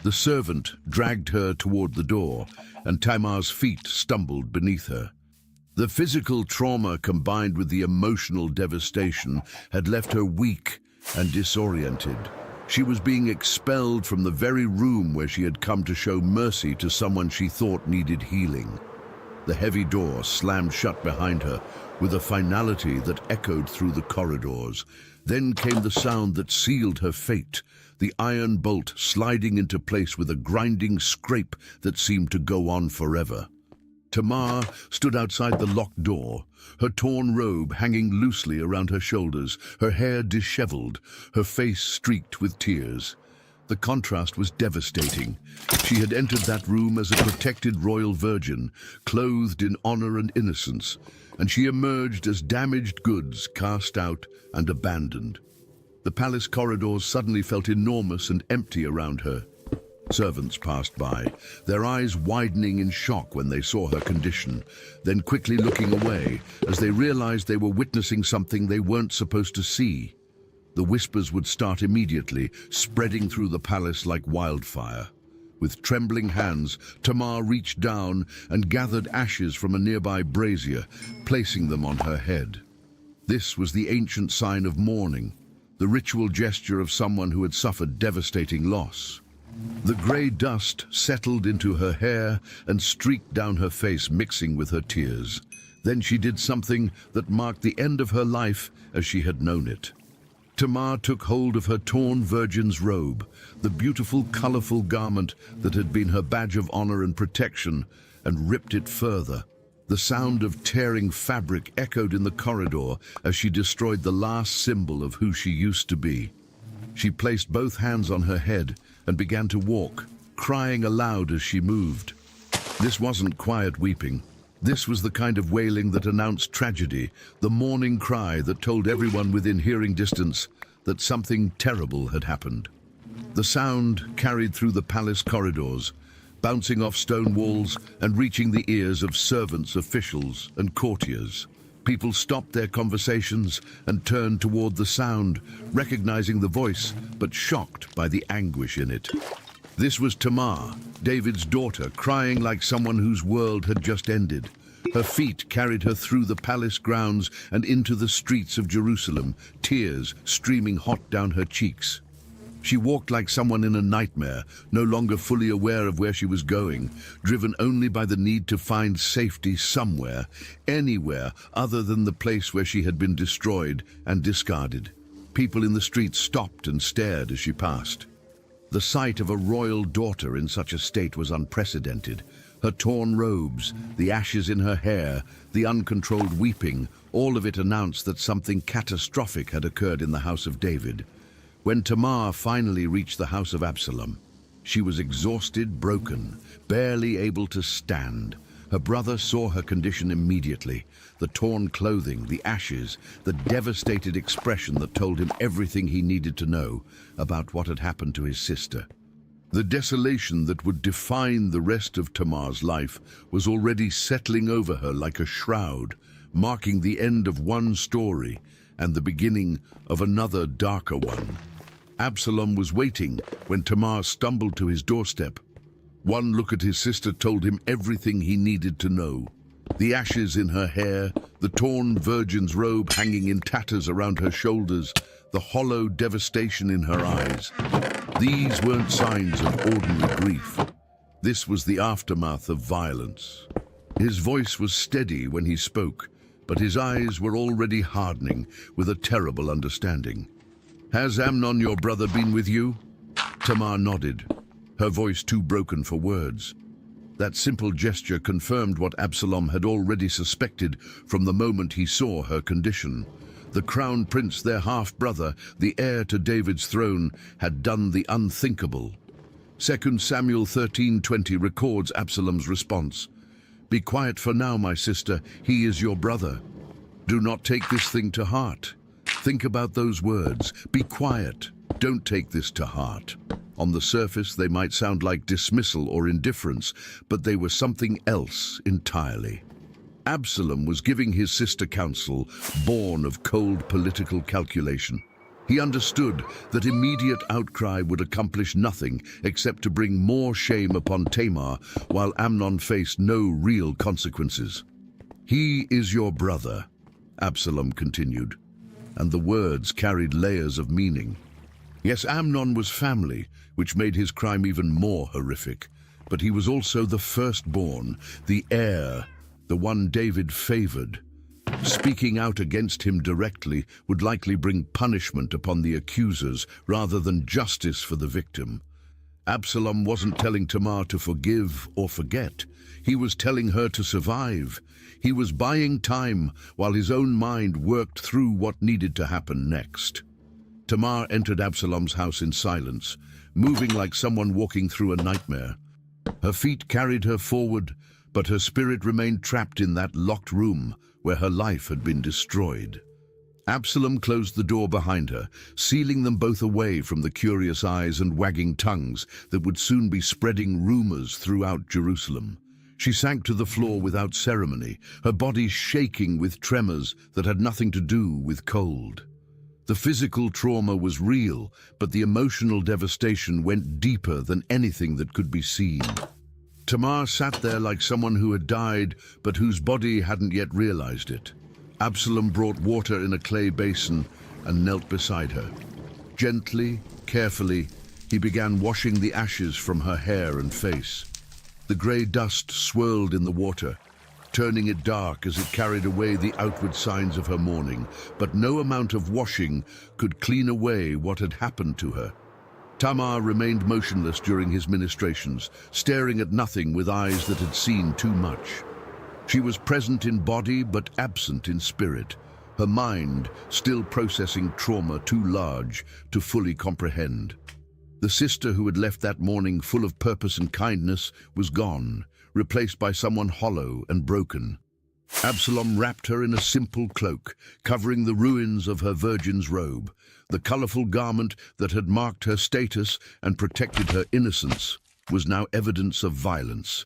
C: The servant dragged her toward the door, and Tamar's feet stumbled beneath her. The physical trauma combined with the emotional devastation had left her weak and disoriented. She was being expelled from the very room where she had come to show mercy to someone she thought needed healing. The heavy door slammed shut behind her with a finality that echoed through the corridors. Then came the sound that sealed her fate, the iron bolt sliding into place with a grinding scrape that seemed to go on forever. Tamar stood outside the locked door, her torn robe hanging loosely around her shoulders, her hair disheveled, her face streaked with tears. The contrast was devastating. She had entered that room as a protected royal virgin, clothed in honor and innocence, and she emerged as damaged goods cast out and abandoned. The palace corridors suddenly felt enormous and empty around her. Servants passed by, their eyes widening in shock when they saw her condition, then quickly looking away as they realized they were witnessing something they weren't supposed to see. The whispers would start immediately, spreading through the palace like wildfire. With trembling hands, Tamar reached down and gathered ashes from a nearby brazier, placing them on her head. This was the ancient sign of mourning, the ritual gesture of someone who had suffered devastating loss. The grey dust settled into her hair and streaked down her face, mixing with her tears. Then she did something that marked the end of her life as she had known it. Tamar took hold of her torn virgin's robe, the beautiful, colorful garment that had been her badge of honor and protection, and ripped it further. The sound of tearing fabric echoed in the corridor as she destroyed the last symbol of who she used to be. She placed both hands on her head and began to walk, crying aloud as she moved. This wasn't quiet weeping. This was the kind of wailing that announced tragedy, the mourning cry that told everyone within hearing distance that something terrible had happened. The sound carried through the palace corridors, bouncing off stone walls and reaching the ears of servants, officials, and courtiers. People stopped their conversations and turned toward the sound, recognizing the voice, but shocked by the anguish in it. This was Tamar, David's daughter, crying like someone whose world had just ended. Her feet carried her through the palace grounds and into the streets of Jerusalem, tears streaming hot down her cheeks. She walked like someone in a nightmare, no longer fully aware of where she was going, driven only by the need to find safety somewhere, anywhere other than the place where she had been destroyed and discarded. People in the streets stopped and stared as she passed. The sight of a royal daughter in such a state was unprecedented. Her torn robes, the ashes in her hair, the uncontrolled weeping, all of it announced that something catastrophic had occurred in the house of David. When Tamar finally reached the house of Absalom, she was exhausted, broken, barely able to stand. Her brother saw her condition immediately. The torn clothing, the ashes, the devastated expression that told him everything he needed to know about what had happened to his sister. The desolation that would define the rest of Tamar's life was already settling over her like a shroud, marking the end of one story and the beginning of another darker one. Absalom was waiting when Tamar stumbled to his doorstep. One look at his sister told him everything he needed to know. The ashes in her hair, the torn virgin's robe hanging in tatters around her shoulders, the hollow devastation in her eyes. These weren't signs of ordinary grief. This was the aftermath of violence. His voice was steady when he spoke, but his eyes were already hardening with a terrible understanding. "Has Amnon, your brother, been with you?" Tamar nodded, her voice too broken for words. That simple gesture confirmed what Absalom had already suspected from the moment he saw her condition. The crown prince, their half-brother, the heir to David's throne, had done the unthinkable. 2 Samuel 13:20 records Absalom's response. "Be quiet for now, my sister. He is your brother. Do not take this thing to heart." Think about those words. Be quiet. Don't take this to heart. On the surface, they might sound like dismissal or indifference, but they were something else entirely. Absalom was giving his sister counsel, born of cold political calculation. He understood that immediate outcry would accomplish nothing except to bring more shame upon Tamar, while Amnon faced no real consequences. "He is your brother," Absalom continued, and the words carried layers of meaning. Yes, Amnon was family, which made his crime even more horrific, but he was also the firstborn, the heir, the one David favored. Speaking out against him directly would likely bring punishment upon the accusers rather than justice for the victim. Absalom wasn't telling Tamar to forgive or forget. He was telling her to survive. He was buying time while his own mind worked through what needed to happen next. Tamar entered Absalom's house in silence, moving like someone walking through a nightmare. Her feet carried her forward, but her spirit remained trapped in that locked room where her life had been destroyed. Absalom closed the door behind her, sealing them both away from the curious eyes and wagging tongues that would soon be spreading rumors throughout Jerusalem. She sank to the floor without ceremony, her body shaking with tremors that had nothing to do with cold. The physical trauma was real, but the emotional devastation went deeper than anything that could be seen. Tamar sat there like someone who had died, but whose body hadn't yet realized it. Absalom brought water in a clay basin and knelt beside her. Gently, carefully, He began washing the ashes from her hair and face. The grey dust swirled in the water, turning it dark as it carried away the outward signs of her mourning, but no amount of washing could clean away what had happened to her. Tamar remained motionless during his ministrations, staring at nothing with eyes that had seen too much. She was present in body but absent in spirit, her mind still processing trauma too large to fully comprehend. The sister who had left that morning full of purpose and kindness was gone, replaced by someone hollow and broken. Absalom wrapped her in a simple cloak, covering the ruins of her virgin's robe. The colorful garment that had marked her status and protected her innocence was now evidence of violence.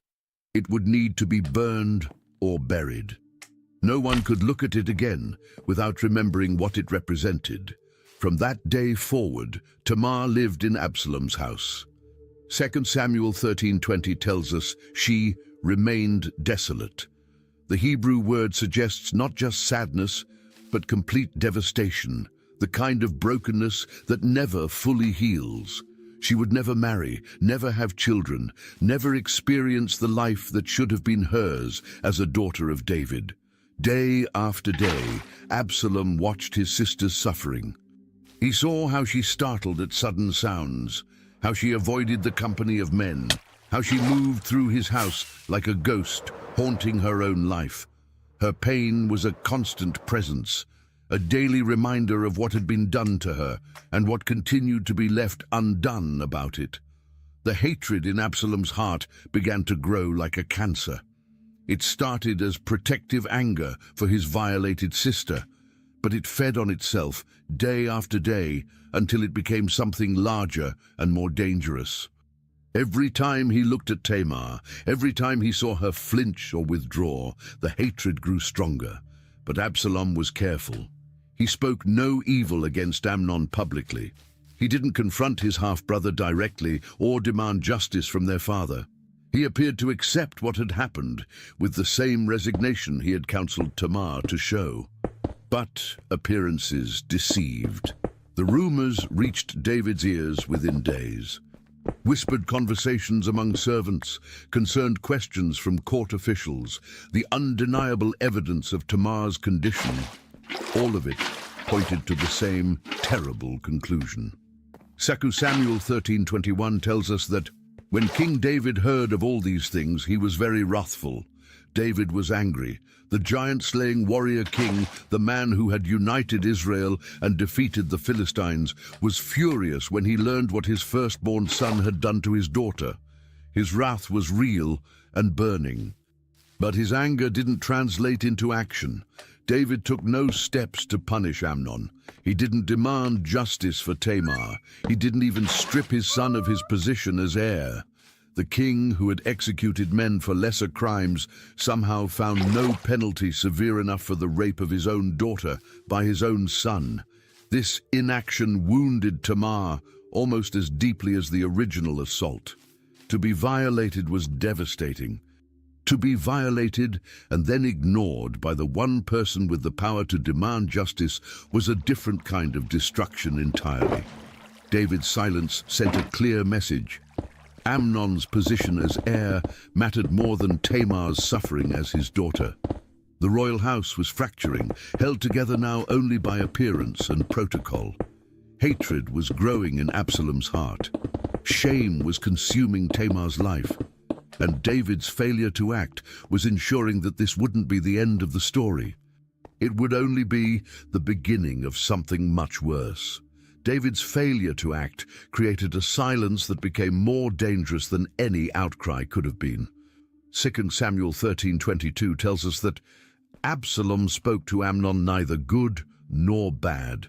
C: It would need to be burned or buried. No one could look at it again without remembering what it represented. From that day forward, Tamar lived in Absalom's house. 2 Samuel 13:20 tells us she remained desolate. The Hebrew word suggests not just sadness, but complete devastation, the kind of brokenness that never fully heals. She would never marry, never have children, never experience the life that should have been hers as a daughter of David. Day after day, Absalom watched his sister's suffering. He saw how she startled at sudden sounds, how she avoided the company of men, how she moved through his house like a ghost, haunting her own life. Her pain was a constant presence, a daily reminder of what had been done to her and what continued to be left undone about it. The hatred in Absalom's heart began to grow like a cancer. It started as protective anger for his violated sister, but it fed on itself day after day until it became something larger and more dangerous. Every time he looked at Tamar, every time he saw her flinch or withdraw, the hatred grew stronger. But Absalom was careful. He spoke no evil against Amnon publicly. He didn't confront his half-brother directly or demand justice from their father. He appeared to accept what had happened with the same resignation he had counseled Tamar to show. But appearances deceived. The rumors reached David's ears within days. Whispered conversations among servants, concerned questions from court officials, the undeniable evidence of Tamar's condition, all of it pointed to the same terrible conclusion. 2 Samuel 13:21 tells us that when King David heard of all these things, he was very wrathful. David was angry. The giant-slaying warrior king, the man who had united Israel and defeated the Philistines, was furious when he learned what his firstborn son had done to his daughter. His wrath was real and burning. But his anger didn't translate into action. David took no steps to punish Amnon. He didn't demand justice for Tamar. He didn't even strip his son of his position as heir. The king, who had executed men for lesser crimes, somehow found no penalty severe enough for the rape of his own daughter by his own son. This inaction wounded Tamar almost as deeply as the original assault. To be violated was devastating. To be violated and then ignored by the one person with the power to demand justice was a different kind of destruction entirely. David's silence sent a clear message. Amnon's position as heir mattered more than Tamar's suffering as his daughter. The royal house was fracturing, held together now only by appearance and protocol. Hatred was growing in Absalom's heart. Shame was consuming Tamar's life. And David's failure to act was ensuring that this wouldn't be the end of the story. It would only be the beginning of something much worse. David's failure to act created a silence that became more dangerous than any outcry could have been. 2 Samuel 13:22 tells us that Absalom spoke to Amnon neither good nor bad.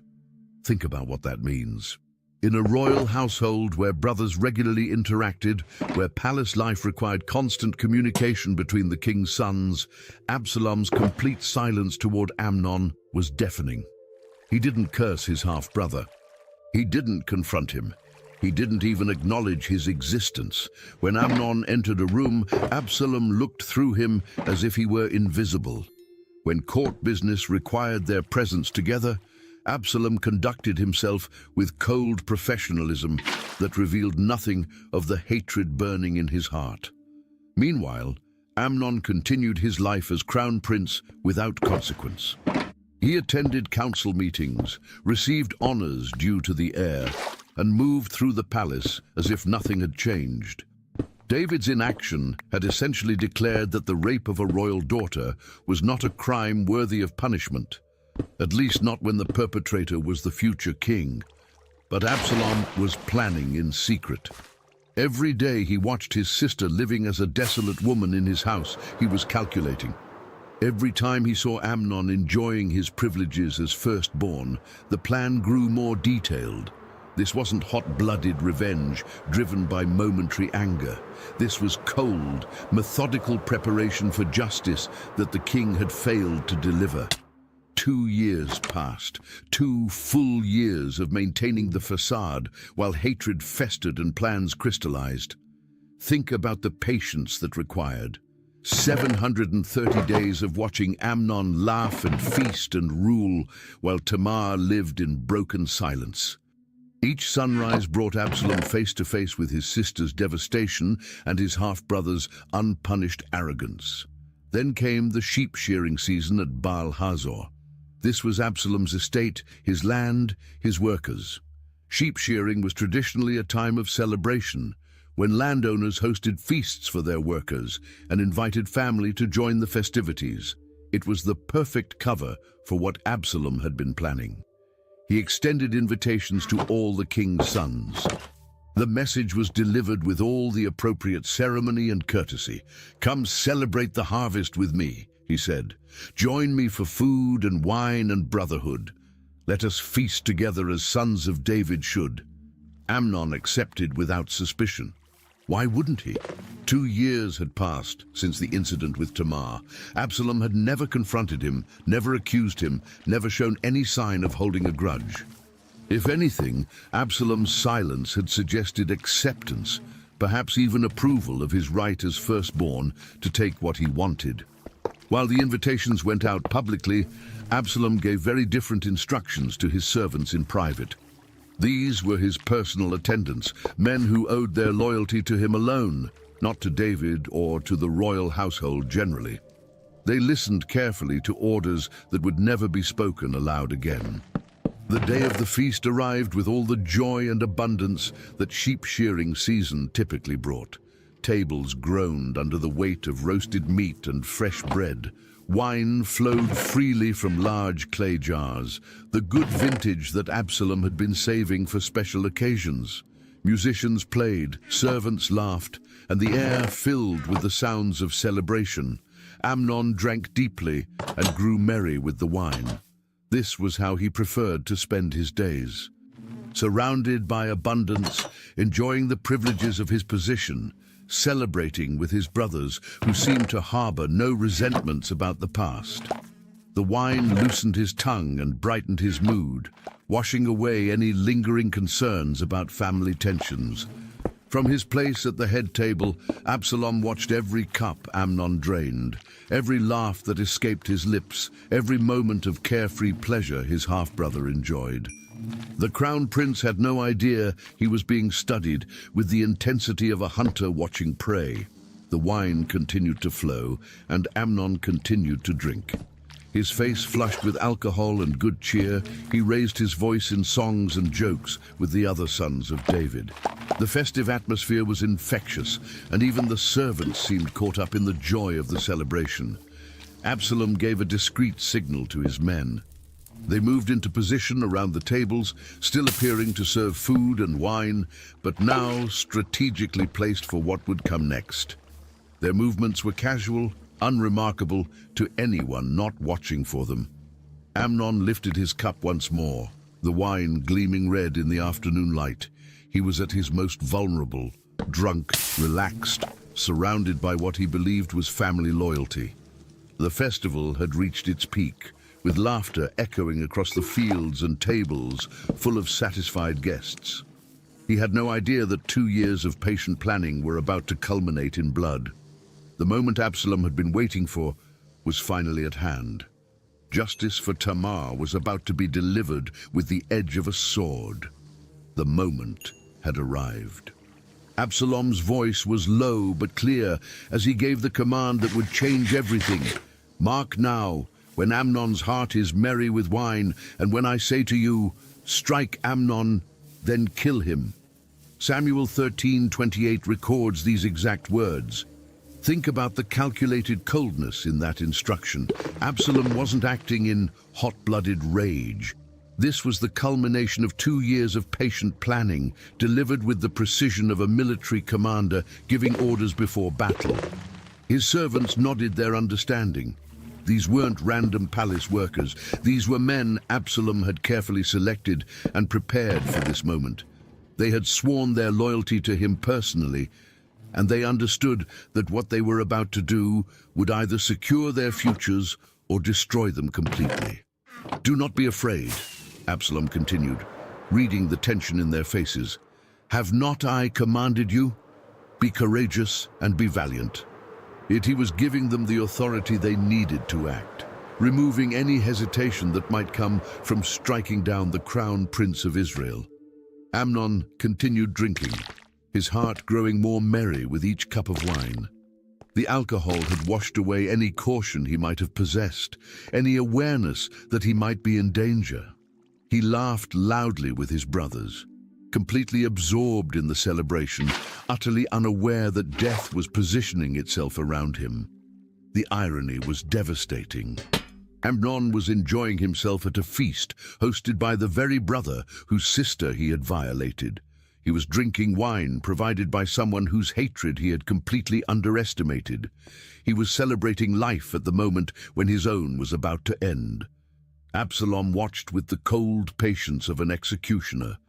C: Think about what that means. In a royal household where brothers regularly interacted, where palace life required constant communication between the king's sons, Absalom's complete silence toward Amnon was deafening. He didn't curse his half-brother. He didn't confront him. He didn't even acknowledge his existence. When Amnon entered a room, Absalom looked through him as if he were invisible. When court business required their presence together, Absalom conducted himself with cold professionalism that revealed nothing of the hatred burning in his heart. Meanwhile, Amnon continued his life as crown prince without consequence. He attended council meetings, received honors due to the heir, and moved through the palace as if nothing had changed. David's inaction had essentially declared that the rape of a royal daughter was not a crime worthy of punishment, at least not when the perpetrator was the future king. But Absalom was planning in secret. Every day he watched his sister living as a desolate woman in his house. He was calculating. Every time he saw Amnon enjoying his privileges as firstborn, the plan grew more detailed. This wasn't hot-blooded revenge driven by momentary anger. This was cold, methodical preparation for justice that the king had failed to deliver. 2 years passed, 2 full years of maintaining the facade while hatred festered and plans crystallized. Think about the patience that required. 730 days of watching Amnon laugh and feast and rule while Tamar lived in broken silence. Each sunrise brought Absalom face to face with his sister's devastation and his half-brother's unpunished arrogance. Then came the sheep-shearing season at Baal Hazor. This was Absalom's estate, his land, his workers. Sheep-shearing was traditionally a time of celebration, when landowners hosted feasts for their workers and invited family to join the festivities. It was the perfect cover for what Absalom had been planning. He extended invitations to all the king's sons. The message was delivered with all the appropriate ceremony and courtesy. "Come celebrate the harvest with me," he said. "Join me for food and wine and brotherhood. Let us feast together as sons of David should." Amnon accepted without suspicion. Why wouldn't he? 2 years had passed since the incident with Tamar. Absalom had never confronted him, never accused him, never shown any sign of holding a grudge. If anything, Absalom's silence had suggested acceptance, perhaps even approval of his right as firstborn to take what he wanted. While the invitations went out publicly, Absalom gave very different instructions to his servants in private. These were his personal attendants, men who owed their loyalty to him alone, not to David or to the royal household generally. They listened carefully to orders that would never be spoken aloud again. The day of the feast arrived with all the joy and abundance that sheep-shearing season typically brought. Tables groaned under the weight of roasted meat and fresh bread. Wine flowed freely from large clay jars, the good vintage that Absalom had been saving for special occasions. Musicians played, servants laughed, and the air filled with the sounds of celebration. Amnon drank deeply and grew merry with the wine. This was how he preferred to spend his days. Surrounded by abundance, enjoying the privileges of his position, celebrating with his brothers who seemed to harbor no resentments about the past. The wine loosened his tongue and brightened his mood, washing away any lingering concerns about family tensions. From his place at the head table, Absalom watched every cup Amnon drained, every laugh that escaped his lips, every moment of carefree pleasure his half-brother enjoyed. The crown prince had no idea he was being studied with the intensity of a hunter watching prey. The wine continued to flow, and Amnon continued to drink. His face flushed with alcohol and good cheer, he raised his voice in songs and jokes with the other sons of David. The festive atmosphere was infectious, and even the servants seemed caught up in the joy of the celebration. Absalom gave a discreet signal to his men. They moved into position around the tables, still appearing to serve food and wine, but now strategically placed for what would come next. Their movements were casual, unremarkable to anyone not watching for them. Amnon lifted his cup once more, the wine gleaming red in the afternoon light. He was at his most vulnerable, drunk, relaxed, surrounded by what he believed was family loyalty. The festival had reached its peak, with laughter echoing across the fields and tables full of satisfied guests. He had no idea that 2 years of patient planning were about to culminate in blood. The moment Absalom had been waiting for was finally at hand. Justice for Tamar was about to be delivered with the edge of a sword. The moment had arrived. Absalom's voice was low but clear as he gave the command that would change everything. Mark now, when Amnon's heart is merry with wine, and when I say to you, strike Amnon, then kill him. Samuel 13:28 records these exact words. Think about the calculated coldness in that instruction. Absalom wasn't acting in hot-blooded rage. This was the culmination of 2 years of patient planning, delivered with the precision of a military commander giving orders before battle. His servants nodded their understanding. These weren't random palace workers. These were men Absalom had carefully selected and prepared for this moment. They had sworn their loyalty to him personally, and they understood that what they were about to do would either secure their futures or destroy them completely. Do not be afraid, Absalom continued, reading the tension in their faces. Have not I commanded you? Be courageous and be valiant. Yet he was giving them the authority they needed to act, removing any hesitation that might come from striking down the crown prince of Israel. Amnon continued drinking, his heart growing more merry with each cup of wine. The alcohol had washed away any caution he might have possessed, any awareness that he might be in danger. He laughed loudly with his brothers, completely absorbed in the celebration, utterly unaware that death was positioning itself around him. The irony was devastating. Amnon was enjoying himself at a feast hosted by the very brother whose sister he had violated. He was drinking wine provided by someone whose hatred he had completely underestimated. He was celebrating life at the moment when his own was about to end. Absalom watched with the cold patience of an executioner.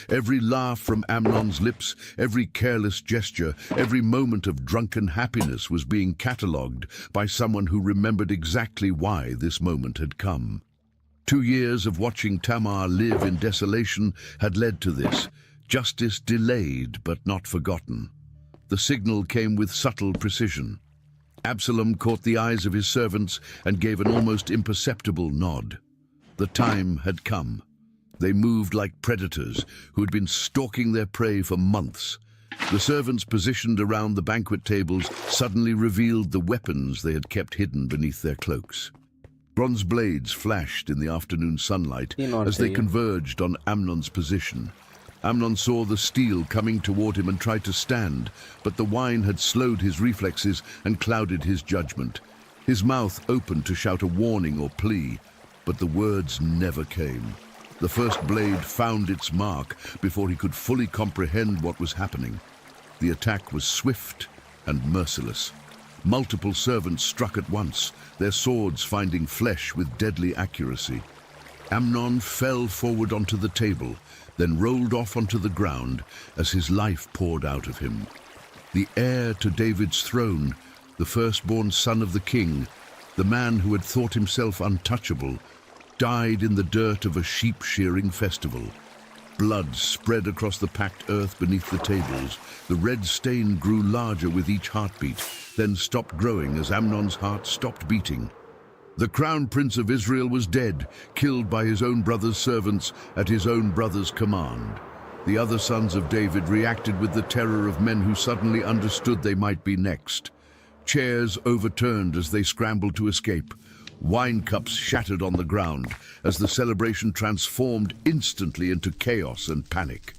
C: Every laugh from Amnon's lips, every careless gesture, every moment of drunken happiness was being catalogued by someone who remembered exactly why this moment had come. 2 years of watching Tamar live in desolation had led to this. Justice delayed but not forgotten. The signal came with subtle precision. Absalom caught the eyes of his servants and gave an almost imperceptible nod. The time had come. They moved like predators who had been stalking their prey for months. The servants positioned around the banquet tables suddenly revealed the weapons they had kept hidden beneath their cloaks. Bronze blades flashed in the afternoon sunlight as they converged on Amnon's position. Amnon saw the steel coming toward him and tried to stand, but the wine had slowed his reflexes and clouded his judgment. His mouth opened to shout a warning or plea, but the words never came. The first blade found its mark before he could fully comprehend what was happening. The attack was swift and merciless. Multiple servants struck at once, their swords finding flesh with deadly accuracy. Amnon fell forward onto the table, then rolled off onto the ground as his life poured out of him. The heir to David's throne, the firstborn son of the king, the man who had thought himself untouchable, died in the dirt of a sheep-shearing festival. Blood spread across the packed earth beneath the tables. The red stain grew larger with each heartbeat, then stopped growing as Amnon's heart stopped beating. The crown prince of Israel was dead, killed by his own brother's servants at his own brother's command. The other sons of David reacted with the terror of men who suddenly understood they might be next. Chairs overturned as they scrambled to escape. Wine cups shattered on the ground as the celebration transformed instantly into chaos and panic.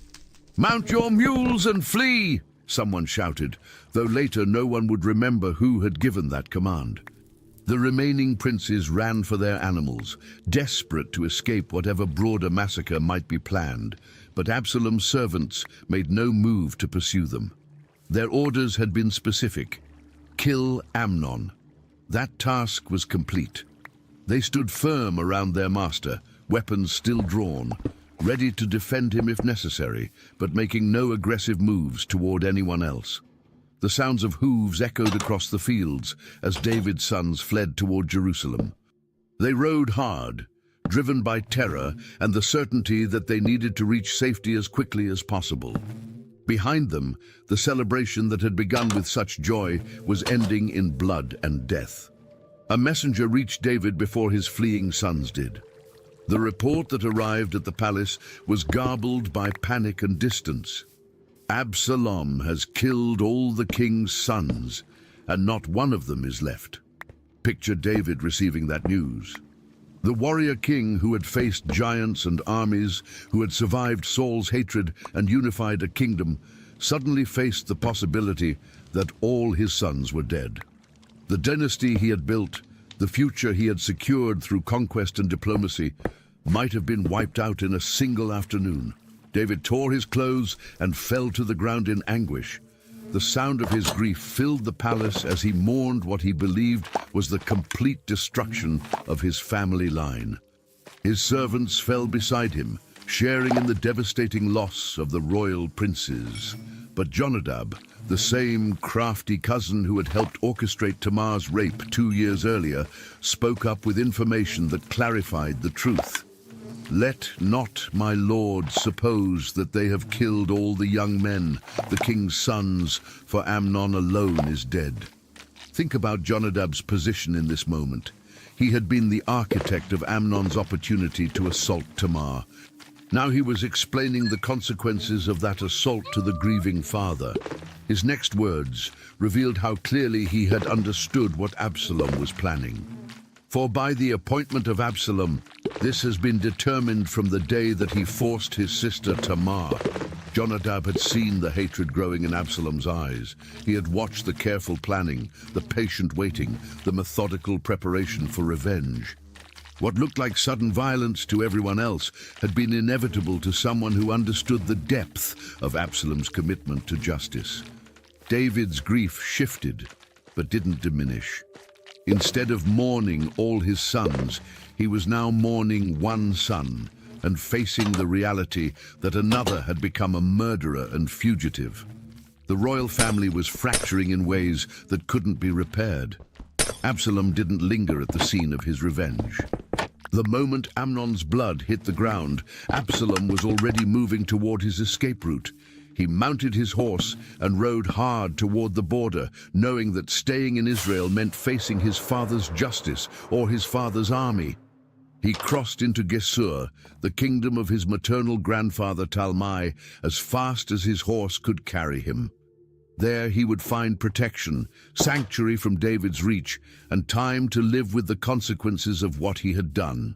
C: "Mount your mules and flee!" someone shouted, though later no one would remember who had given that command. The remaining princes ran for their animals, desperate to escape whatever broader massacre might be planned, but Absalom's servants made no move to pursue them. Their orders had been specific: kill Amnon. That task was complete. They stood firm around their master, weapons still drawn, ready to defend him if necessary, but making no aggressive moves toward anyone else. The sounds of hooves echoed across the fields as David's sons fled toward Jerusalem. They rode hard, driven by terror and the certainty that they needed to reach safety as quickly as possible. Behind them, the celebration that had begun with such joy was ending in blood and death. A messenger reached David before his fleeing sons did. The report that arrived at the palace was garbled by panic and distance. Absalom has killed all the king's sons, and not one of them is left. Picture David receiving that news. The warrior king who had faced giants and armies, who had survived Saul's hatred and unified a kingdom, suddenly faced the possibility that all his sons were dead. The dynasty he had built, the future he had secured through conquest and diplomacy, might have been wiped out in a single afternoon. David tore his clothes and fell to the ground in anguish. The sound of his grief filled the palace as he mourned what he believed was the complete destruction of his family line. His servants fell beside him, sharing in the devastating loss of the royal princes. But Jonadab, the same crafty cousin who had helped orchestrate Tamar's rape 2 years earlier, spoke up with information that clarified the truth. Let not my lord suppose that they have killed all the young men, the king's sons, for Amnon alone is dead. Think about Jonadab's position in this moment. He had been the architect of Amnon's opportunity to assault Tamar. Now he was explaining the consequences of that assault to the grieving father. His next words revealed how clearly he had understood what Absalom was planning. For by the appointment of Absalom, this has been determined from the day that he forced his sister Tamar. Jonadab had seen the hatred growing in Absalom's eyes. He had watched the careful planning, the patient waiting, the methodical preparation for revenge. What looked like sudden violence to everyone else had been inevitable to someone who understood the depth of Absalom's commitment to justice. David's grief shifted, but didn't diminish. Instead of mourning all his sons, he was now mourning one son and facing the reality that another had become a murderer and fugitive. The royal family was fracturing in ways that couldn't be repaired. Absalom didn't linger at the scene of his revenge. The moment Amnon's blood hit the ground, Absalom was already moving toward his escape route. He mounted his horse and rode hard toward the border, knowing that staying in Israel meant facing his father's justice or his father's army. He crossed into Geshur, the kingdom of his maternal grandfather Talmai, as fast as his horse could carry him. There he would find protection, sanctuary from David's reach, and time to live with the consequences of what he had done.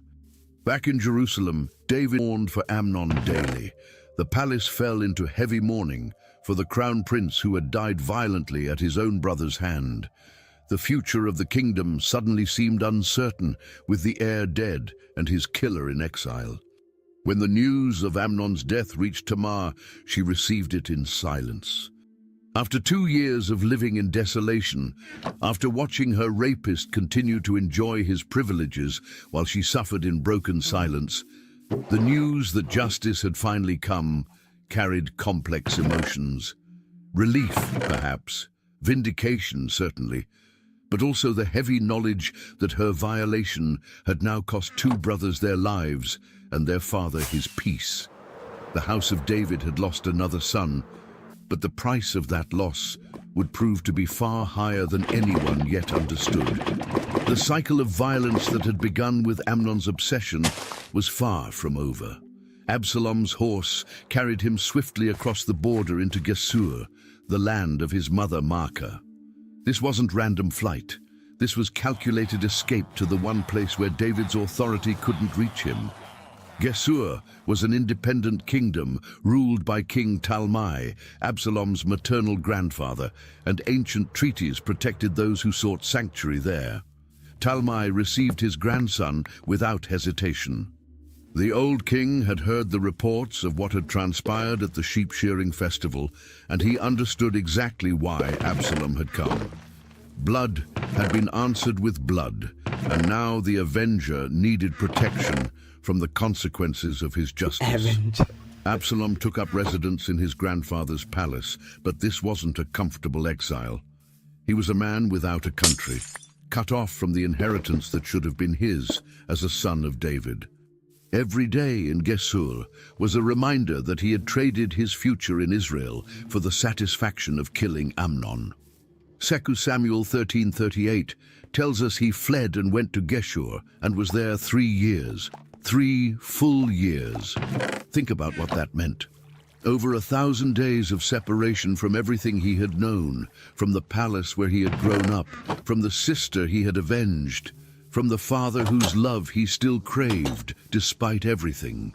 C: Back in Jerusalem, David mourned for Amnon daily. The palace fell into heavy mourning for the crown prince who had died violently at his own brother's hand. The future of the kingdom suddenly seemed uncertain, with the heir dead and his killer in exile. When the news of Amnon's death reached Tamar, she received it in silence. After 2 years of living in desolation, after watching her rapist continue to enjoy his privileges while she suffered in broken silence, the news that justice had finally come carried complex emotions. Relief, perhaps, vindication, certainly, but also the heavy knowledge that her violation had now cost 2 brothers their lives and their father his peace. The house of David had lost another son, but the price of that loss would prove to be far higher than anyone yet understood. The cycle of violence that had begun with Amnon's obsession was far from over. Absalom's horse carried him swiftly across the border into Geshur, the land of his mother Maacah. This wasn't random flight. This was calculated escape to the one place where David's authority couldn't reach him. Geshur was an independent kingdom ruled by King Talmai, Absalom's maternal grandfather, and ancient treaties protected those who sought sanctuary there. Talmai received his grandson without hesitation. The old king had heard the reports of what had transpired at the sheep-shearing festival, and he understood exactly why Absalom had come. Blood had been answered with blood, and now the avenger needed protection from the consequences of his justice. Absalom took up residence in his grandfather's palace, but this wasn't a comfortable exile. He was a man without a country, cut off from the inheritance that should have been his as a son of David. Every day in Geshur was a reminder that he had traded his future in Israel for the satisfaction of killing Amnon. 2 Samuel 13:38 tells us he fled and went to Geshur and was there 3 years. 3 full years. Think about what that meant. Over 1,000 days of separation from everything he had known, from the palace where he had grown up, from the sister he had avenged, from the father whose love he still craved, despite everything.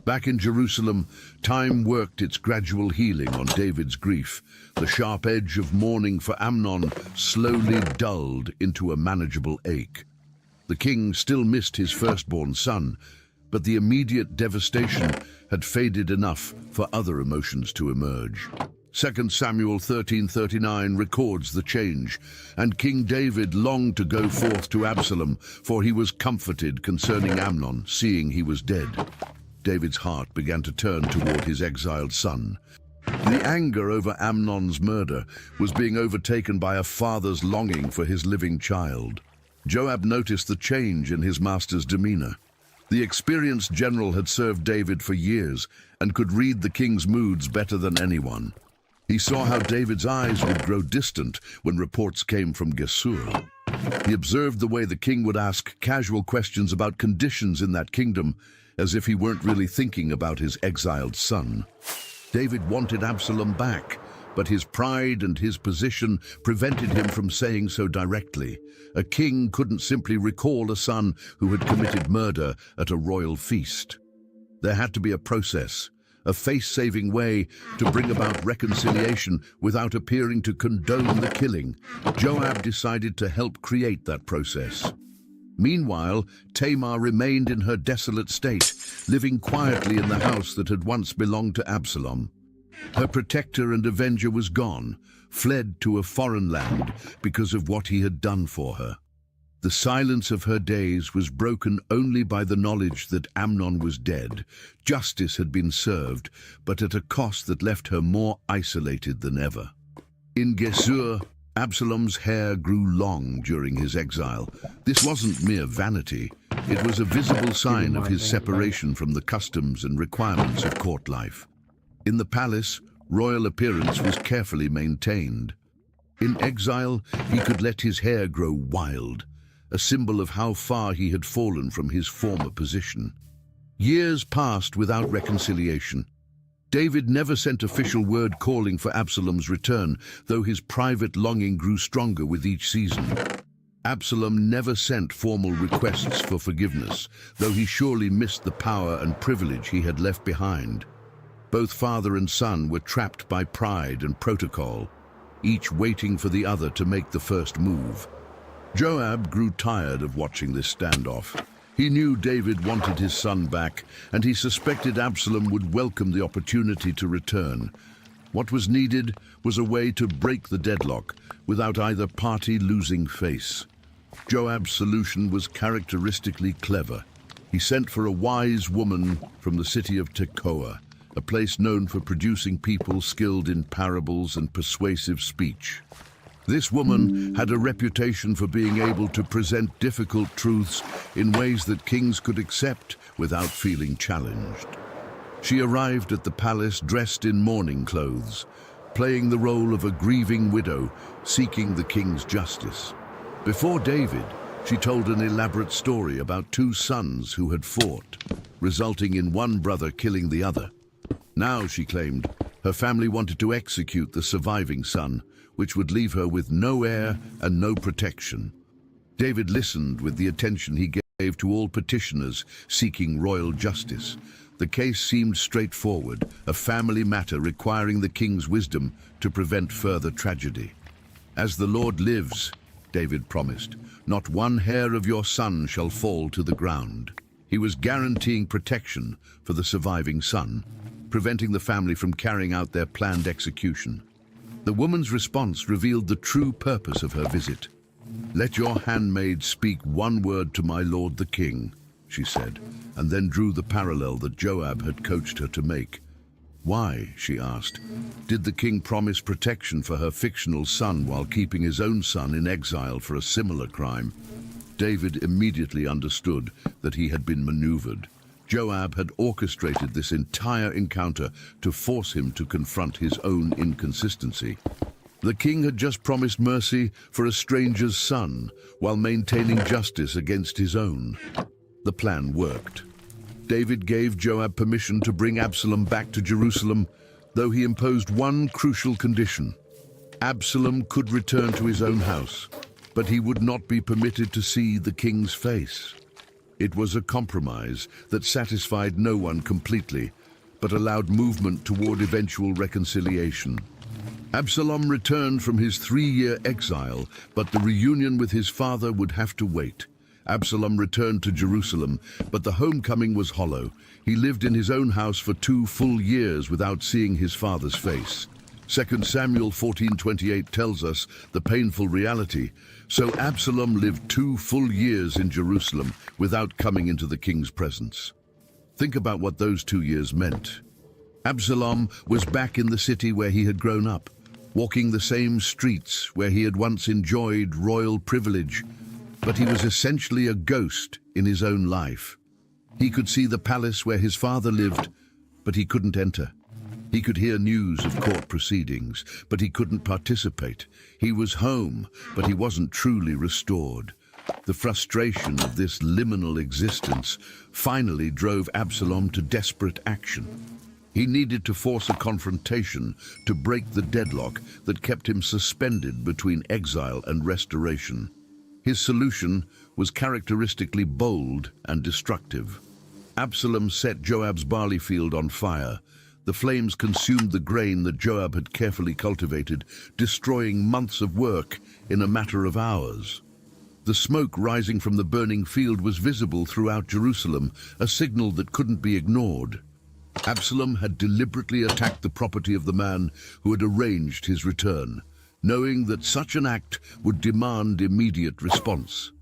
C: Back in Jerusalem, time worked its gradual healing on David's grief. The sharp edge of mourning for Amnon slowly dulled into a manageable ache. The king still missed his firstborn son, but the immediate devastation had faded enough for other emotions to emerge. 2 Samuel 13:39 records the change, and King David longed to go forth to Absalom, for he was comforted concerning Amnon, seeing he was dead. David's heart began to turn toward his exiled son. The anger over Amnon's murder was being overtaken by a father's longing for his living child. Joab noticed the change in his master's demeanor. The experienced general had served David for years and could read the king's moods better than anyone. He saw how David's eyes would grow distant when reports came from Geshur. He observed the way the king would ask casual questions about conditions in that kingdom, as if he weren't really thinking about his exiled son. David wanted Absalom back, but his pride and his position prevented him from saying so directly. A king couldn't simply recall a son who had committed murder at a royal feast. There had to be a process, a face-saving way to bring about reconciliation without appearing to condone the killing. Joab decided to help create that process. Meanwhile, Tamar remained in her desolate state, living quietly in the house that had once belonged to Absalom. Her protector and avenger was gone, fled to a foreign land because of what he had done for her. The silence of her days was broken only by the knowledge that Amnon was dead. Justice had been served, but at a cost that left her more isolated than ever. In Geshur, Absalom's hair grew long during his exile. This wasn't mere vanity. It was a visible sign of his separation from the customs and requirements of court life. In the palace, royal appearance was carefully maintained. In exile, he could let his hair grow wild, a symbol of how far he had fallen from his former position. Years passed without reconciliation. David never sent official word calling for Absalom's return, though his private longing grew stronger with each season. Absalom never sent formal requests for forgiveness, though he surely missed the power and privilege he had left behind. Both father and son were trapped by pride and protocol, each waiting for the other to make the first move. Joab grew tired of watching this standoff. He knew David wanted his son back, and he suspected Absalom would welcome the opportunity to return. What was needed was a way to break the deadlock without either party losing face. Joab's solution was characteristically clever. He sent for a wise woman from the city of Tekoa, a place known for producing people skilled in parables and persuasive speech. This woman had a reputation for being able to present difficult truths in ways that kings could accept without feeling challenged. She arrived at the palace dressed in mourning clothes, playing the role of a grieving widow seeking the king's justice. Before David, she told an elaborate story about 2 sons who had fought, resulting in one brother killing the other. Now, she claimed, her family wanted to execute the surviving son, which would leave her with no heir and no protection. David listened with the attention he gave to all petitioners seeking royal justice. The case seemed straightforward, a family matter requiring the king's wisdom to prevent further tragedy. "As the Lord lives," David promised, "not one hair of your son shall fall to the ground." He was guaranteeing protection for the surviving son, preventing the family from carrying out their planned execution. The woman's response revealed the true purpose of her visit. "Let your handmaid speak one word to my lord the king," she said, and then drew the parallel that Joab had coached her to make. "Why?" she asked. "Did the king promise protection for her fictional son while keeping his own son in exile for a similar crime?" David immediately understood that he had been maneuvered. Joab had orchestrated this entire encounter to force him to confront his own inconsistency. The king had just promised mercy for a stranger's son while maintaining justice against his own. The plan worked. David gave Joab permission to bring Absalom back to Jerusalem, though he imposed one crucial condition. Absalom could return to his own house, but he would not be permitted to see the king's face. It was a compromise that satisfied no one completely, but allowed movement toward eventual reconciliation. Absalom returned from his 3-year exile, but the reunion with his father would have to wait. Absalom returned to Jerusalem, but the homecoming was hollow. He lived in his own house for 2 full years without seeing his father's face. 2 Samuel 14:28 tells us the painful reality. So Absalom lived 2 full years in Jerusalem without coming into the king's presence. Think about what those 2 years meant. Absalom was back in the city where he had grown up, walking the same streets where he had once enjoyed royal privilege, but he was essentially a ghost in his own life. He could see the palace where his father lived, but he couldn't enter. He could hear news of court proceedings, but he couldn't participate. He was home, but he wasn't truly restored. The frustration of this liminal existence finally drove Absalom to desperate action. He needed to force a confrontation to break the deadlock that kept him suspended between exile and restoration. His solution was characteristically bold and destructive. Absalom set Joab's barley field on fire. The flames consumed the grain that Joab had carefully cultivated, destroying months of work in a matter of hours. The smoke rising from the burning field was visible throughout Jerusalem, a signal that couldn't be ignored. Absalom had deliberately attacked the property of the man who had arranged his return, knowing that such an act would demand immediate response.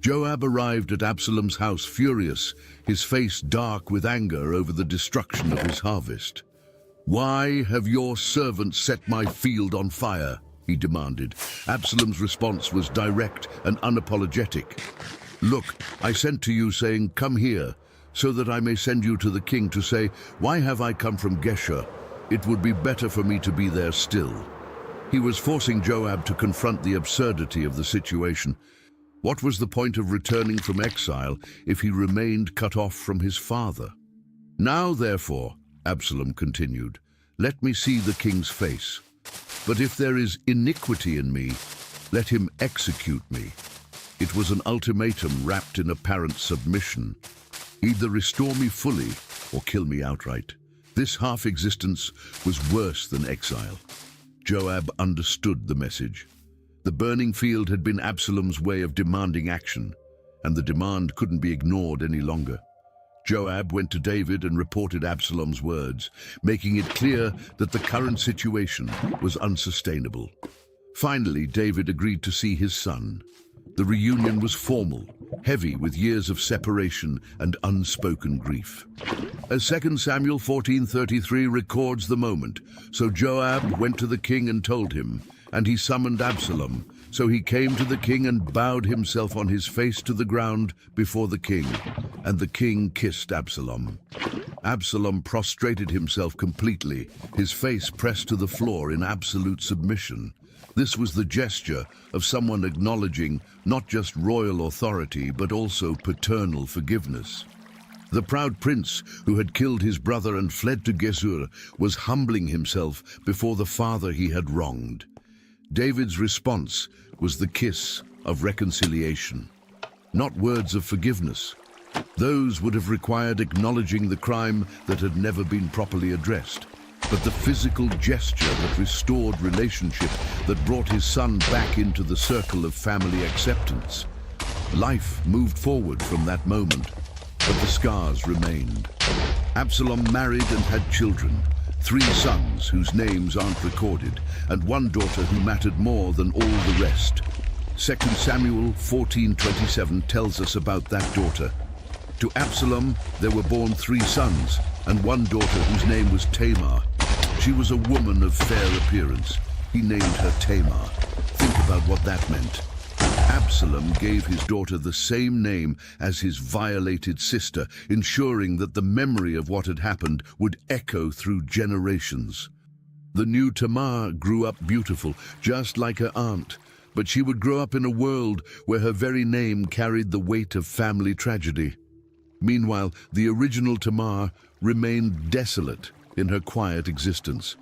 C: Joab arrived at Absalom's house furious, his face dark with anger over the destruction of his harvest. "Why have your servants set my field on fire?" he demanded. Absalom's response was direct and unapologetic. "Look, I sent to you saying, 'Come here,' so that I may send you to the king to say, 'Why have I come from Geshur? It would be better for me to be there still.'" He was forcing Joab to confront the absurdity of the situation. What was the point of returning from exile if he remained cut off from his father? "Now, therefore," Absalom continued, "let me see the king's face. But if there is iniquity in me, let him execute me." It was an ultimatum wrapped in apparent submission. Either restore me fully or kill me outright. This half-existence was worse than exile. Joab understood the message. The burning field had been Absalom's way of demanding action, and the demand couldn't be ignored any longer. Joab went to David and reported Absalom's words, making it clear that the current situation was unsustainable. Finally, David agreed to see his son. The reunion was formal, heavy with years of separation and unspoken grief. As 2 Samuel 14:33 records the moment, so Joab went to the king and told him, and he summoned Absalom. So he came to the king and bowed himself on his face to the ground before the king, and the king kissed Absalom. Absalom prostrated himself completely, his face pressed to the floor in absolute submission. This was the gesture of someone acknowledging not just royal authority, but also paternal forgiveness. The proud prince who had killed his brother and fled to Geshur was humbling himself before the father he had wronged. David's response was the kiss of reconciliation, not words of forgiveness. Those would have required acknowledging the crime that had never been properly addressed, but the physical gesture that restored relationship, that brought his son back into the circle of family acceptance. Life moved forward from that moment, but the scars remained. Absalom married and had children. 3 sons whose names aren't recorded, and 1 daughter who mattered more than all the rest. 2 Samuel 14:27 tells us about that daughter. To Absalom there were born 3 sons, and 1 daughter whose name was Tamar. She was a woman of fair appearance. He named her Tamar. Think about what that meant. Absalom gave his daughter the same name as his violated sister, ensuring that the memory of what had happened would echo through generations. The new Tamar grew up beautiful, just like her aunt, but she would grow up in a world where her very name carried the weight of family tragedy. Meanwhile, the original Tamar remained desolate in her quiet existence.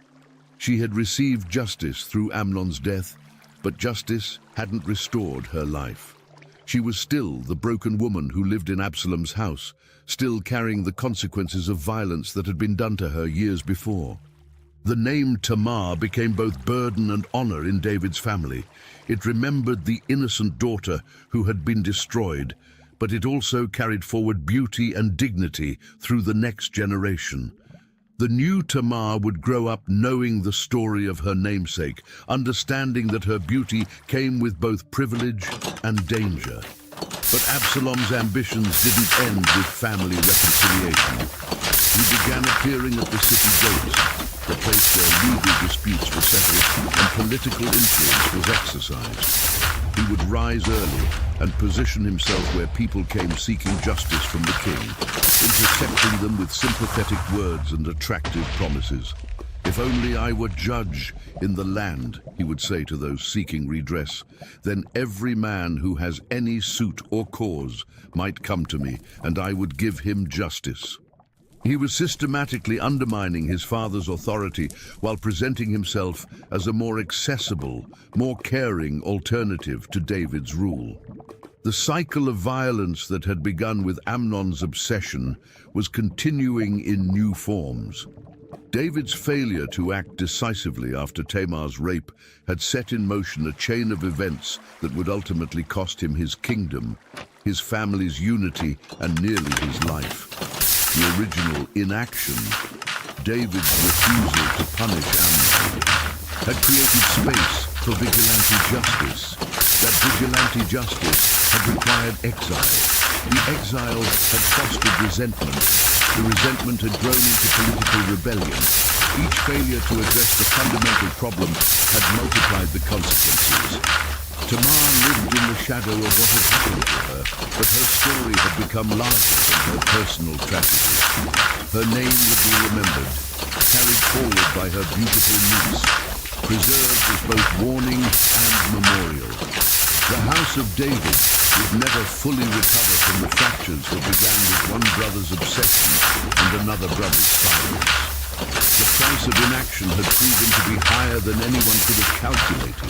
C: She had received justice through Amnon's death, but justice hadn't restored her life. She was still the broken woman who lived in Absalom's house, still carrying the consequences of violence that had been done to her years before. The name Tamar became both burden and honor in David's family. It remembered the innocent daughter who had been destroyed, but it also carried forward beauty and dignity through the next generation. The new Tamar would grow up knowing the story of her namesake, understanding that her beauty came with both privilege and danger. But Absalom's ambitions didn't end with family reconciliation. He began appearing at the city gates, the place where legal disputes were settled and political influence was exercised. He would rise early and position himself where people came seeking justice from the king, intercepting them with sympathetic words and attractive promises. "If only I were judge in the land," he would say to those seeking redress, "then every man who has any suit or cause might come to me, and I would give him justice." He was systematically undermining his father's authority while presenting himself as a more accessible, more caring alternative to David's rule. The cycle of violence that had begun with Amnon's obsession was continuing in new forms. David's failure to act decisively after Tamar's rape had set in motion a chain of events that would ultimately cost him his kingdom, his family's unity, and nearly his life. The original inaction, David's refusal to punish Amnon, had created space for vigilante justice. That vigilante justice had required exile. The exile had fostered resentment. The resentment had grown into political rebellion. Each failure to address the fundamental problem had multiplied the consequences. Tamar lived in the shadow of what had happened to her, but her story had become larger than her personal tragedy. Her name would be remembered, carried forward by her beautiful niece, preserved as both warning and memorial. The house of David would never fully recover from the fractures that began with one brother's obsession and another brother's silence. The price of inaction had proven to be higher than anyone could have calculated,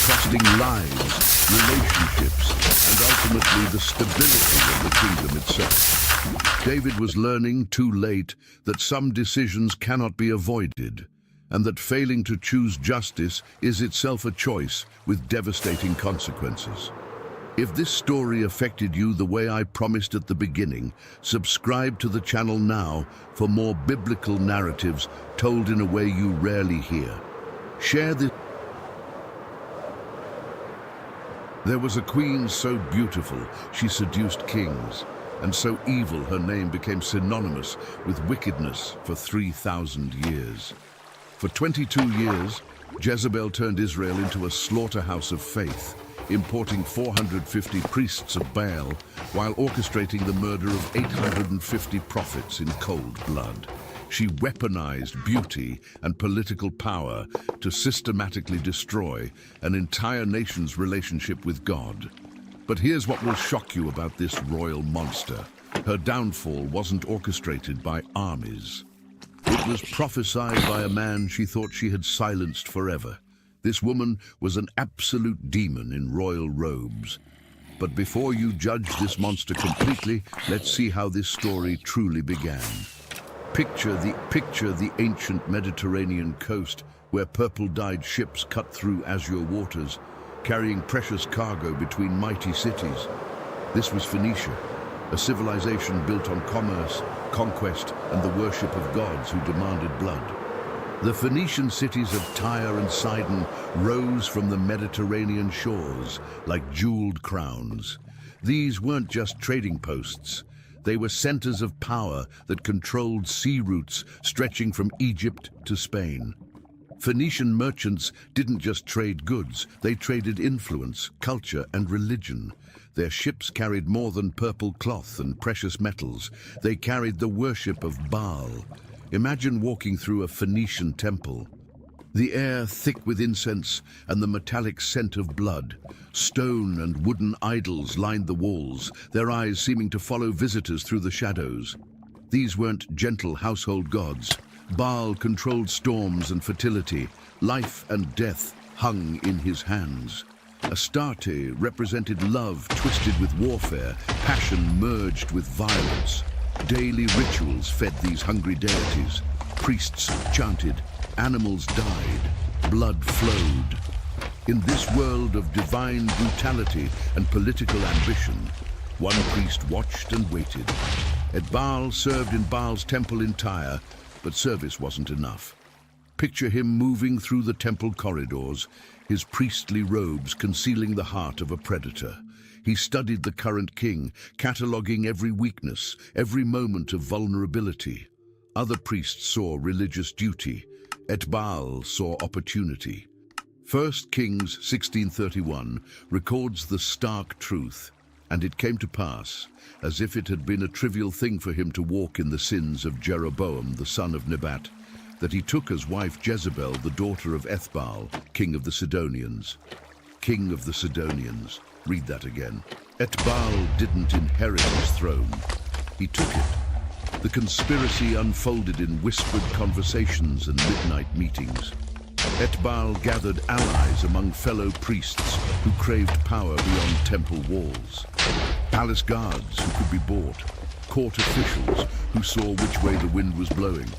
C: costing lives, relationships, and ultimately the stability of the kingdom itself. David was learning too late that some decisions cannot be avoided, and that failing to choose justice is itself a choice with devastating consequences. If this story affected you the way I promised at the beginning, subscribe to the channel now for more biblical narratives told in a way you rarely hear. Share this. There was a queen so beautiful she seduced kings, and so evil her name became synonymous with wickedness for 3,000 years. For 22 years, Jezebel turned Israel into a slaughterhouse of faith, importing 450 priests of Baal while orchestrating the murder of 850 prophets in cold blood. She weaponized beauty and political power to systematically destroy an entire nation's relationship with God. But here's what will shock you about this royal monster. Her downfall wasn't orchestrated by armies. It was prophesied by a man she thought she had silenced forever. This woman was an absolute demon in royal robes. But before you judge this monster completely, let's see how this story truly began. Picture the ancient Mediterranean coast, where purple-dyed ships cut through azure waters, carrying precious cargo between mighty cities. This was Phoenicia, a civilization built on commerce, conquest, and the worship of gods who demanded blood. The Phoenician cities of Tyre and Sidon rose from the Mediterranean shores like jeweled crowns. These weren't just trading posts. They were centers of power that controlled sea routes stretching from Egypt to Spain. Phoenician merchants didn't just trade goods, they traded influence, culture, and religion. Their ships carried more than purple cloth and precious metals. They carried the worship of Baal. Imagine walking through a Phoenician temple. The air thick with incense and the metallic scent of blood. Stone and wooden idols lined the walls, their eyes seeming to follow visitors through the shadows. These weren't gentle household gods. Baal controlled storms and fertility. Life and death hung in his hands. Astarte represented love twisted with warfare, passion merged with violence. Daily rituals fed these hungry deities. Priests chanted, animals died, blood flowed. In this world of divine brutality and political ambition, one priest watched and waited. Baal served in Baal's temple in Tyre, but service wasn't enough. Picture him moving through the temple corridors, his priestly robes concealing the heart of a predator. He studied the current king, cataloguing every weakness, every moment of vulnerability. Other priests saw religious duty. Baal saw opportunity. 1 Kings 16:31 records the stark truth. And it came to pass, as if it had been a trivial thing for him to walk in the sins of Jeroboam, the son of Nebat, that he took as wife Jezebel, the daughter of Ethbaal, king of the Sidonians. King of the Sidonians. Read that again. Baal didn't inherit his throne. He took it. The conspiracy unfolded in whispered conversations and midnight meetings. Baal gathered allies among fellow priests who craved power beyond temple walls. Palace guards who could be bought. Court officials who saw which way the wind was blowing.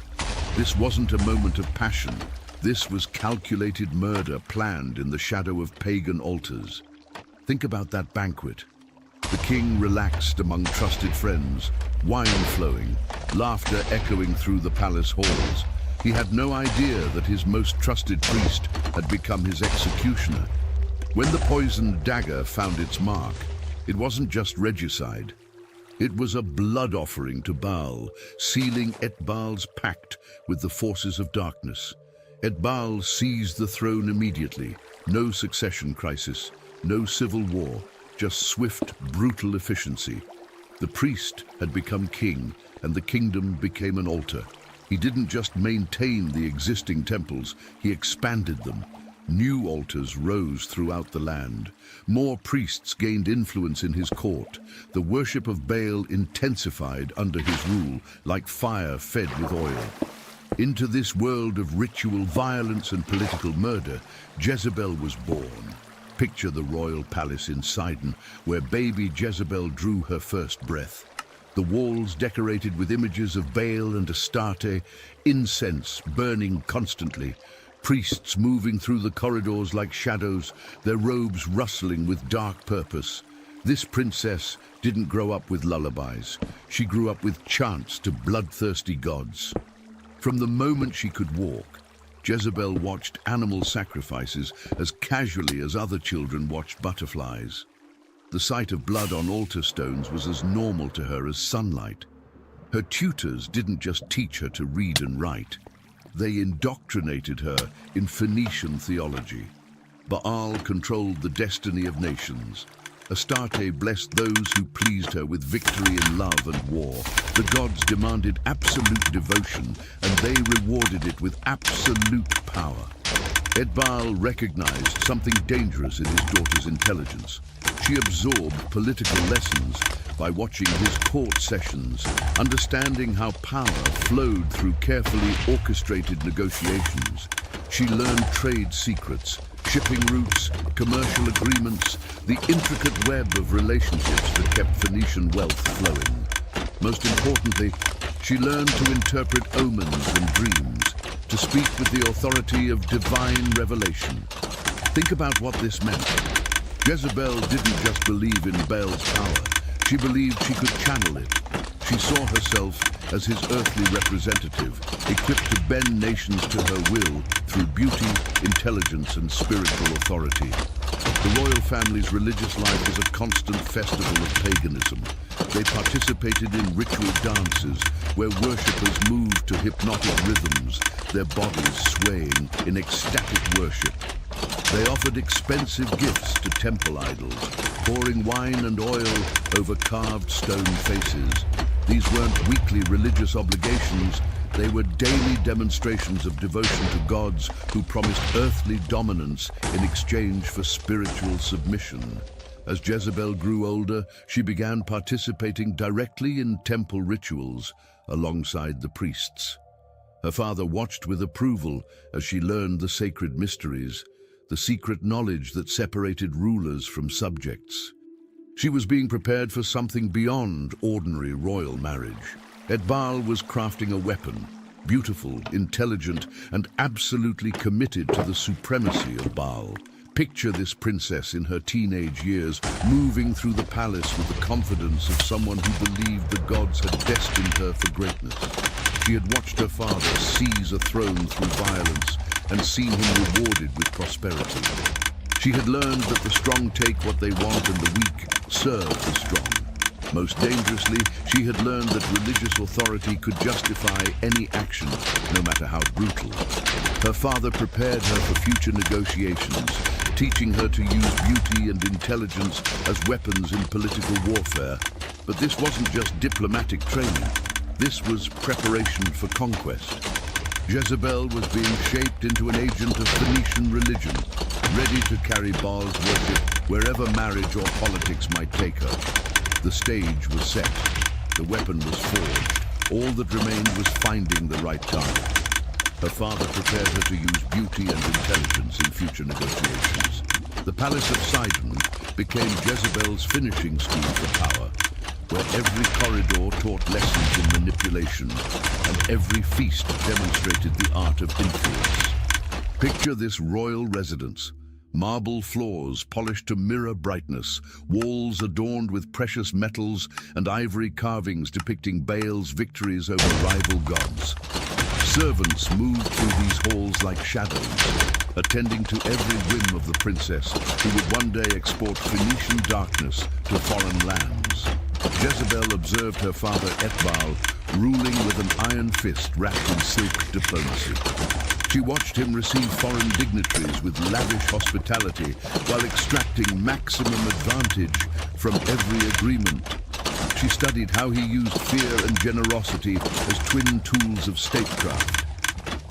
C: This wasn't a moment of passion. This was calculated murder planned in the shadow of pagan altars. Think about that banquet. The king relaxed among trusted friends, wine flowing, laughter echoing through the palace halls. He had no idea that his most trusted priest had become his executioner. When the poisoned dagger found its mark, it wasn't just regicide. It was a blood offering to Baal, sealing Baal's pact with the forces of darkness. Baal seized the throne immediately. No succession crisis, no civil war, just swift, brutal efficiency. The priest had become king, and the kingdom became an altar. He didn't just maintain the existing temples, he expanded them. New altars rose throughout the land. More priests gained influence in his court. The worship of Baal intensified under his rule, like fire fed with oil. Into this world of ritual violence and political murder, Jezebel was born. Picture the royal palace in Sidon, where baby Jezebel drew her first breath. The walls decorated with images of Baal and Astarte, incense burning constantly, priests moving through the corridors like shadows, their robes rustling with dark purpose. This princess didn't grow up with lullabies. She grew up with chants to bloodthirsty gods. From the moment she could walk, Jezebel watched animal sacrifices as casually as other children watched butterflies. The sight of blood on altar stones was as normal to her as sunlight. Her tutors didn't just teach her to read and write. They indoctrinated her in Phoenician theology. Baal controlled the destiny of nations. Astarte blessed those who pleased her with victory in love and war. The gods demanded absolute devotion, and they rewarded it with absolute power. Baal recognized something dangerous in his daughter's intelligence. She absorbed political lessons by watching his court sessions, understanding how power flowed through carefully orchestrated negotiations. She learned trade secrets, shipping routes, commercial agreements, the intricate web of relationships that kept Phoenician wealth flowing. Most importantly, she learned to interpret omens and dreams, to speak with the authority of divine revelation. Think about what this meant. Jezebel didn't just believe in Baal's power. She believed she could channel it. She saw herself as his earthly representative, equipped to bend nations to her will through beauty, intelligence, and spiritual authority. The royal family's religious life was a constant festival of paganism. They participated in ritual dances where worshippers moved to hypnotic rhythms, their bodies swaying in ecstatic worship. They offered expensive gifts to temple idols, pouring wine and oil over carved stone faces. These weren't weekly religious obligations, They were daily demonstrations of devotion to gods who promised earthly dominance in exchange for spiritual submission. As Jezebel grew older, she began participating directly in temple rituals alongside the priests. Her father watched with approval as she learned the sacred mysteries, the secret knowledge that separated rulers from subjects. She was being prepared for something beyond ordinary royal marriage. Etbal was crafting a weapon, beautiful, intelligent, and absolutely committed to the supremacy of Baal. Picture this princess in her teenage years, moving through the palace with the confidence of someone who believed the gods had destined her for greatness. She had watched her father seize a throne through violence and seen him rewarded with prosperity. She had learned that the strong take what they want and the weak serve the strong. Most dangerously, she had learned that religious authority could justify any action, no matter how brutal. Her father prepared her for future negotiations, teaching her to use beauty and intelligence as weapons in political warfare. But this wasn't just diplomatic training. This was preparation for conquest. Jezebel was being shaped into an agent of Phoenician religion, ready to carry Baal's worship wherever marriage or politics might take her. The stage was set. The weapon was forged. All that remained was finding the right target. Her father prepared her to use beauty and intelligence in future negotiations. The Palace of Sidon became Jezebel's finishing school for power, where every corridor taught lessons in manipulation, and every feast demonstrated the art of influence. Picture this royal residence. Marble floors polished to mirror brightness, walls adorned with precious metals, and ivory carvings depicting Baal's victories over rival gods. Servants moved through these halls like shadows, attending to every whim of the princess, who would one day export Phoenician darkness to foreign lands. Jezebel observed her father Etbal ruling with an iron fist wrapped in silk diplomacy. She watched him receive foreign dignitaries with lavish hospitality while extracting maximum advantage from every agreement. She studied how he used fear and generosity as twin tools of statecraft.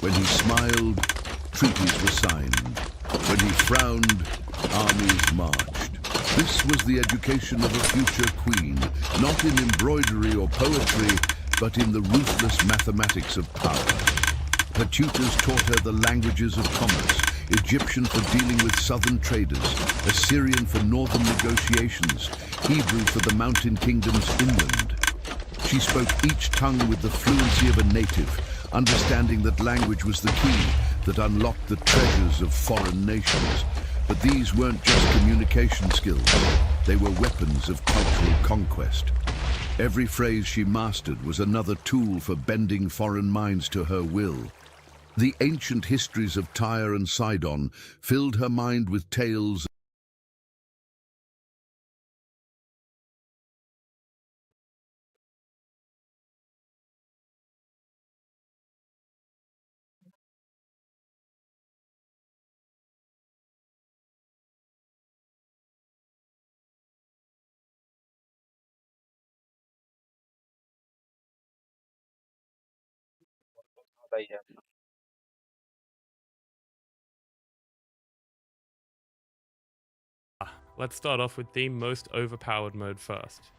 C: When he smiled, treaties were signed. When he frowned, armies marched. This was the education of a future queen, not in embroidery or poetry, but in the ruthless mathematics of power. Her tutors taught her the languages of commerce, Egyptian for dealing with southern traders, Assyrian for northern negotiations, Hebrew for the mountain kingdoms inland. She spoke each tongue with the fluency of a native, understanding that language was the key that unlocked the treasures of foreign nations. But these weren't just communication skills, they were weapons of cultural conquest. Every phrase she mastered was another tool for bending foreign minds to her will. The ancient histories of Tyre and Sidon filled her mind with tales.
D: Let's start off with the most overpowered mode first.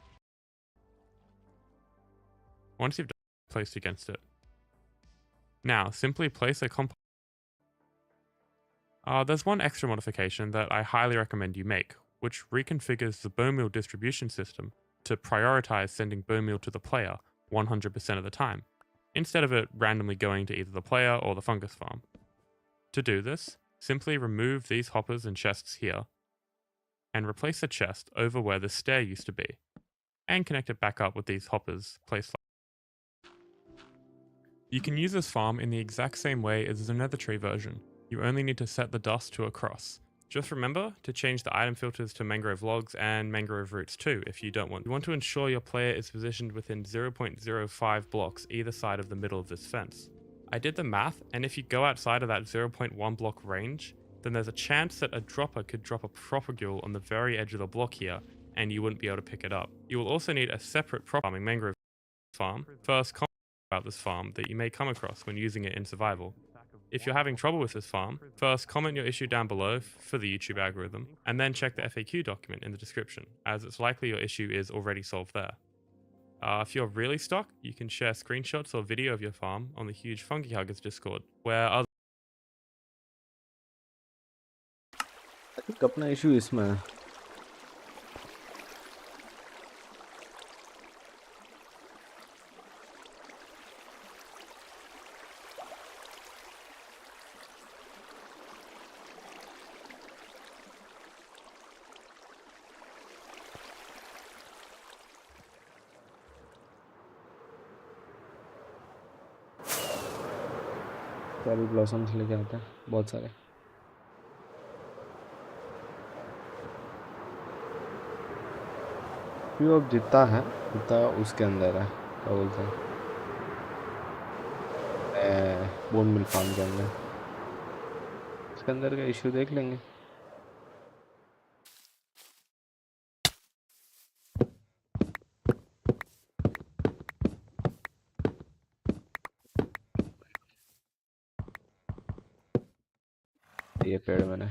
D: Once you've placed against it. Now, simply place a comp. There's one extra modification that I highly recommend you make, which reconfigures the bone meal distribution system to prioritize sending bone meal to the player 100% of the time, instead of it randomly going to either the player or the fungus farm. To do this, simply remove these hoppers and chests here, and replace the chest over where the stair used to be, and connect it back up with these hoppers placed. You can use this farm in the exact same way as the Nether Tree version. You only need to set the dust to a cross. Just remember to change the item filters to mangrove logs and mangrove roots too if you don't want. You want to ensure your player is positioned within 0.05 blocks either side of the middle of this fence. I did the math, and if you go outside of that 0.1 block range, then there's a chance that a dropper could drop a propagule on the very edge of the block here, and you wouldn't be able to pick it up. You will also need a separate farming mangrove farm. First, about this farm that you may come across when using it in survival. If you're having trouble with this farm, first comment your issue down below for the YouTube algorithm, and then check the FAQ document in the description, as it's likely your issue is already solved there. If you're really stuck, you can share screenshots or video of your farm on the huge Funky Huggers Discord, where others
B: I think अपना issue इसमें है. Cherry blossoms लेके आते हैं बहुत सारे. View अब जितना है उतना उसके अंदर है, क्या बोलते हैं, बोन मिल फार्म के अंदर. उसके अंदर का इशू देख लेंगे. ये पेड़ मैंने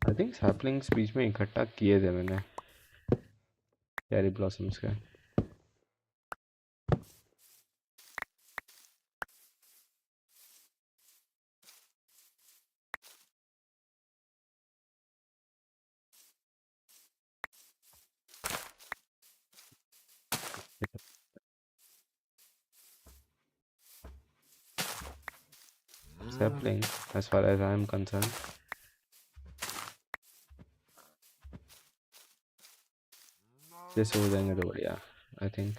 B: आई थिंक सैपलिंग्स बीच में इकट्ठा किए थे मैंने चेरी ब्लॉसम्स के. Sapling, as far as I am concerned, जैसे हो जाएंगे तो बढ़िया. I think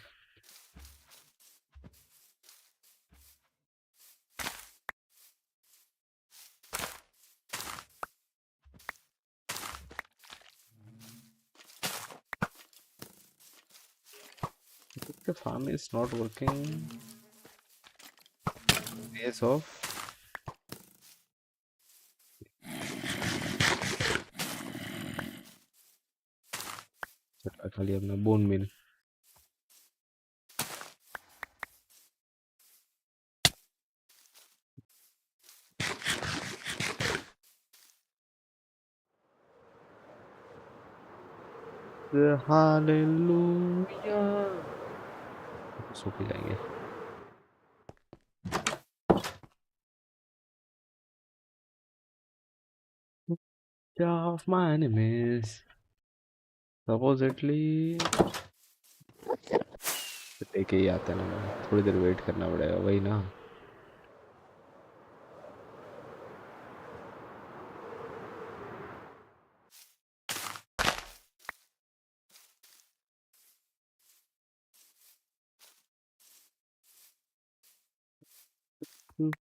B: the farm is not working ways of खाली अपना बोन मिल. हालेलुया सूख जाएंगे. Of my enemies supposedly लेके ही आते ना. थोड़ी देर वेट करना पड़ेगा वही ना.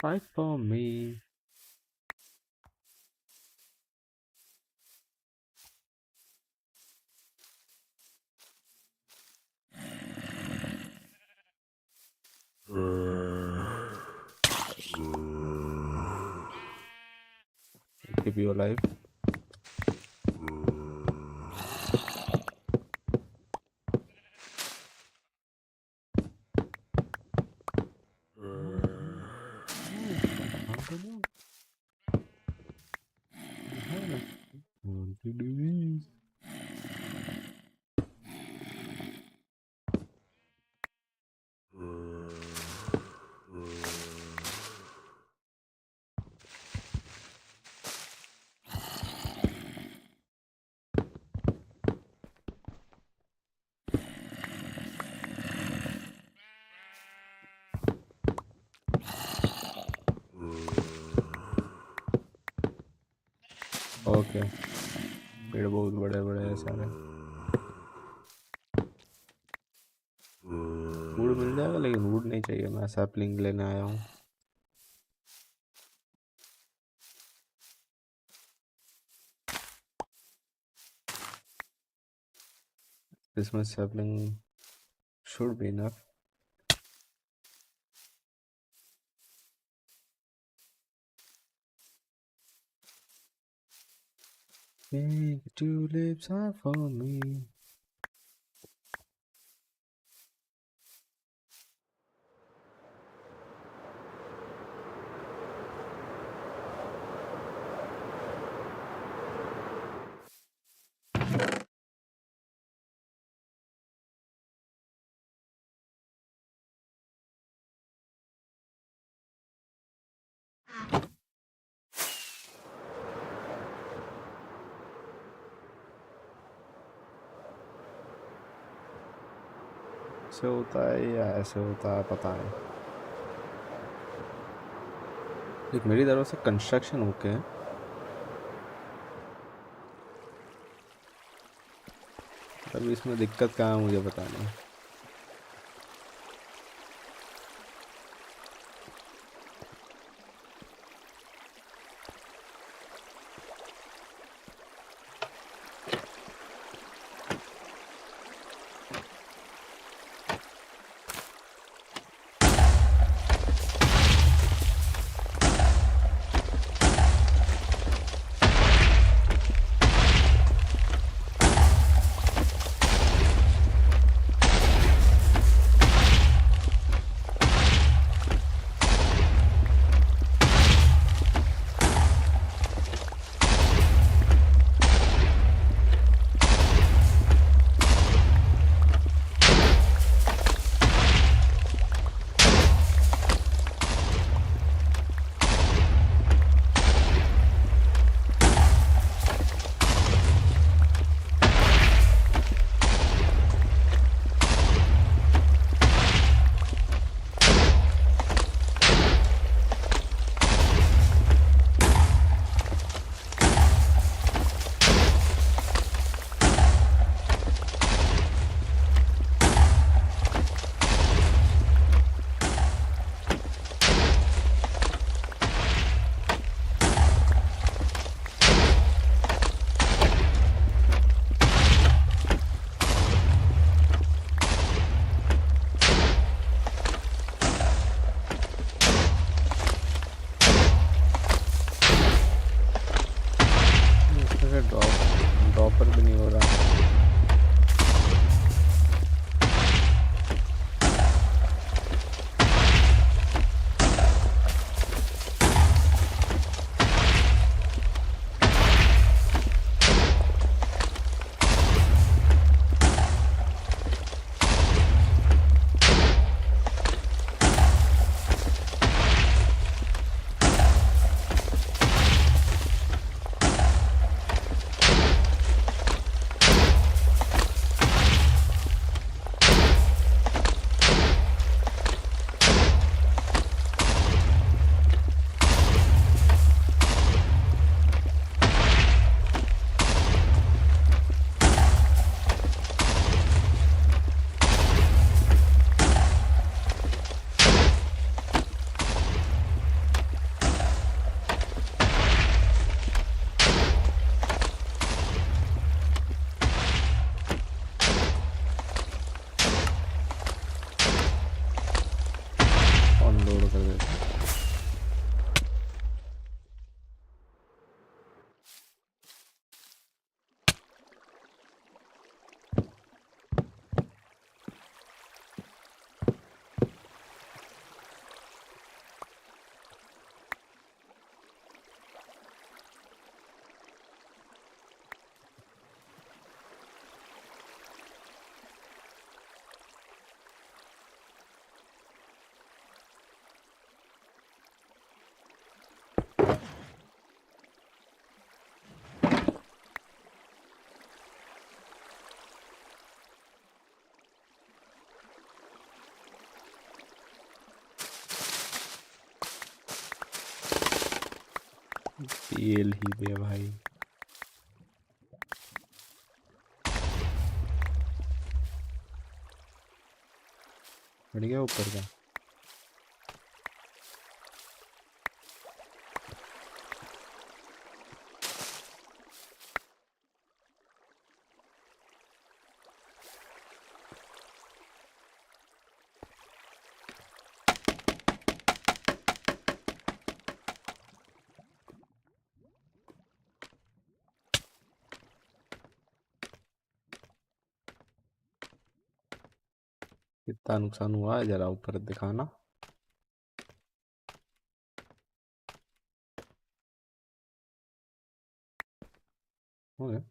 B: Fight for me. Keep you alive. Okay पेड़ बहुत बड़े बड़े हैं सारे. वुड मिल जाएगा लेकिन वुड नहीं चाहिए. मैं सैपलिंग लेने आया हूँ. Christmas sapling should be enough. Big tulips are for me. ऐसे होता है या ऐसे होता है पता नहीं। देख मेरी तरफ से कंस्ट्रक्शन ओके है, तब इसमें दिक्कत कहाँ है मुझे पता नहीं। ड्रॉपर भी नहीं हो रहा। अनलोड कर देते हैं। तेल ही दे भाई। बढ़ गया ऊपर का। कितना नुकसान हुआ है जरा ऊपर दिखाना। हो गया।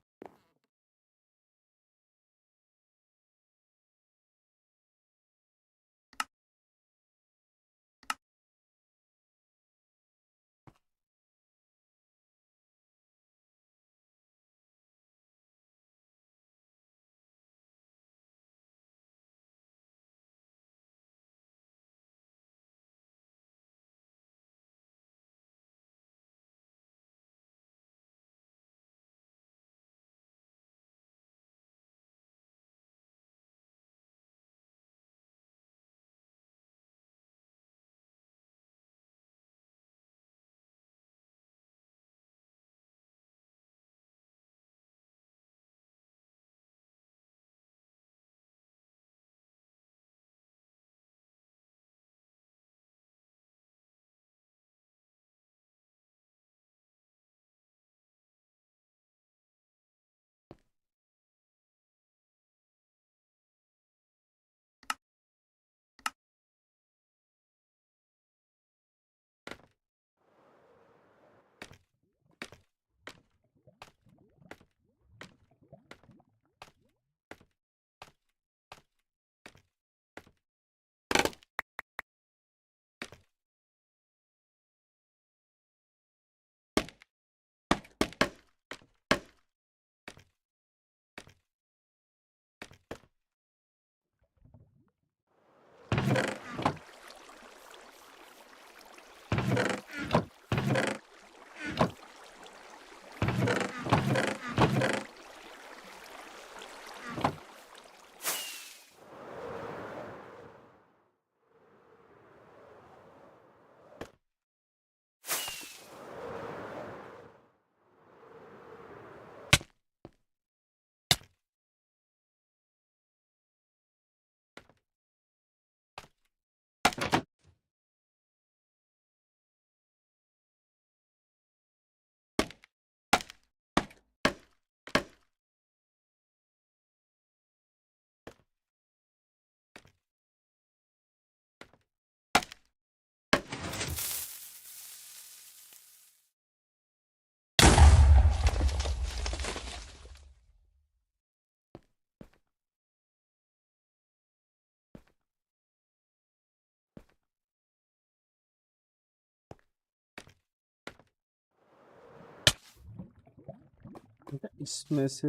B: इसमें से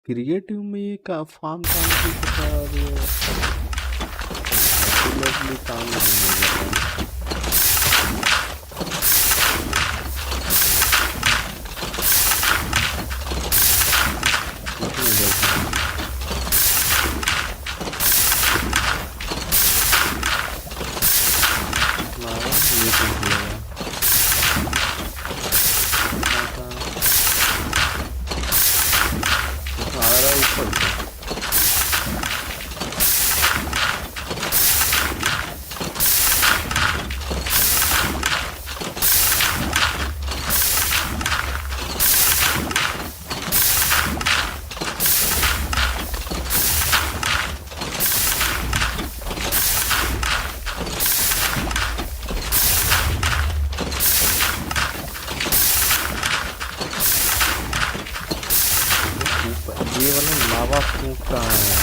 B: क्रिएटिव में ये का फार्म काम की पता और ये काम नहीं है। ये वाला लावा क्यों कहाँ है?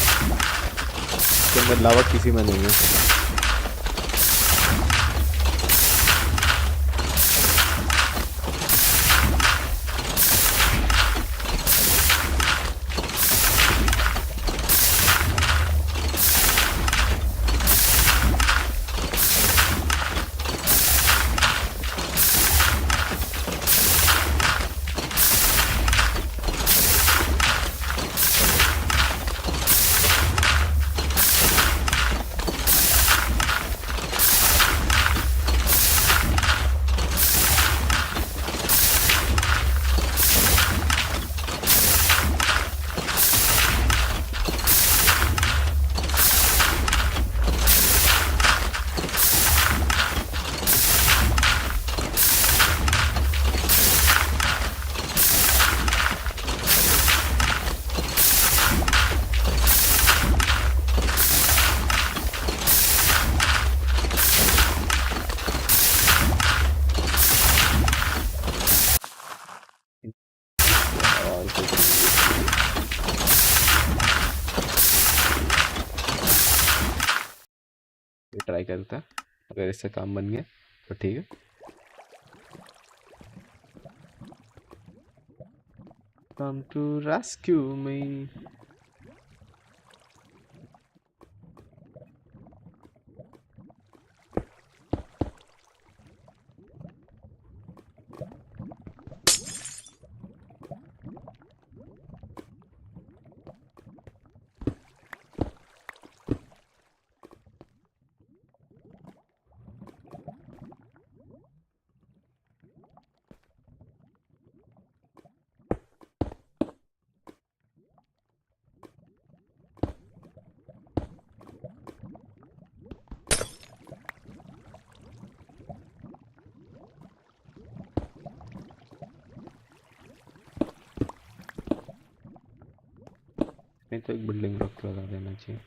B: इसके अंदर लावा किसी में नहीं है। ट्राई करता है, अगर इससे काम बन गया तो ठीक है। Come to rescue me. नहीं तो एक बिल्डिंग ब्लॉक लगा देना चाहिए।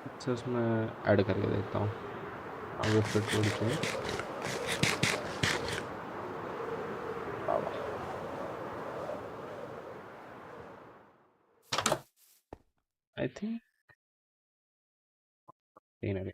B: अच्छा उसमें ऐड करके देखता हूँ, अब वो फिट हो चुके। आई थिंक तीन आ गए।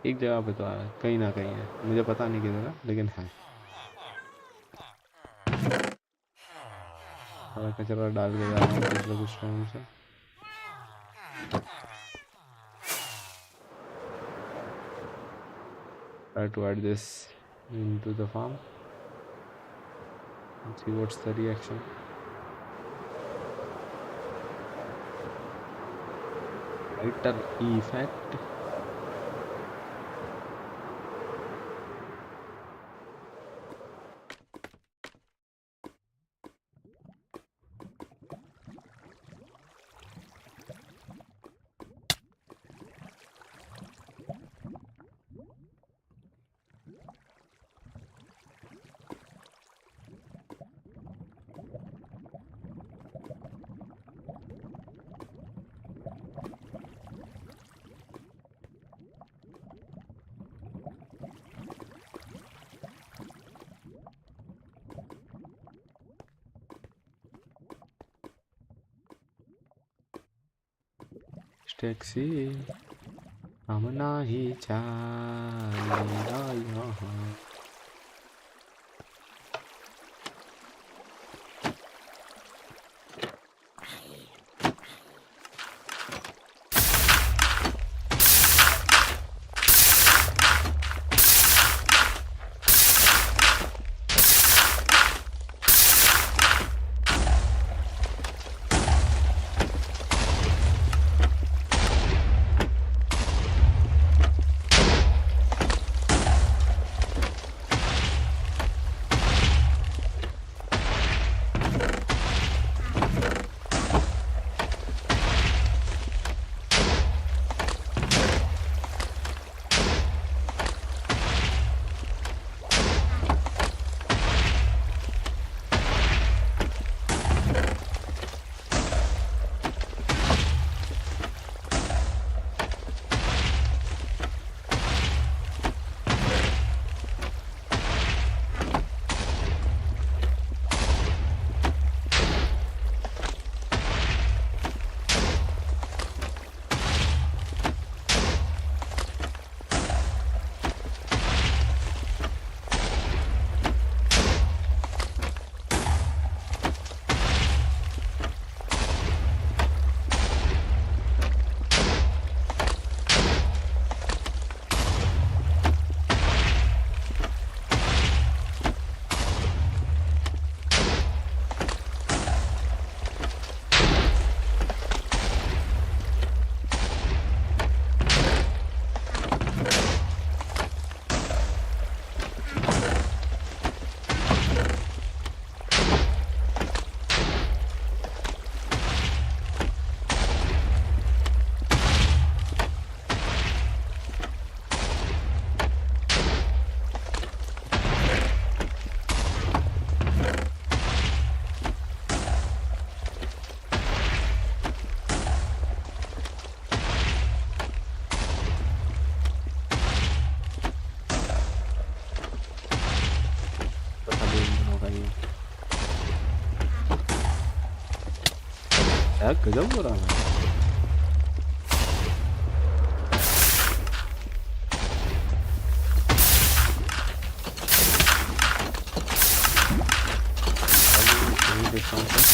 B: एक जगह पे तो है, कहीं ना कहीं है, मुझे पता नहीं किधर है लेकिन है। सारा कचरा डाल के जा रहा हूँ पिछले कुछ टाइम से। Try to add this into the farm and see what's the reaction. Lighter effect. Taxi हम नाही चलेगा यहाँ। यार गजब हो रहा है। अभी देखता हूँ sir.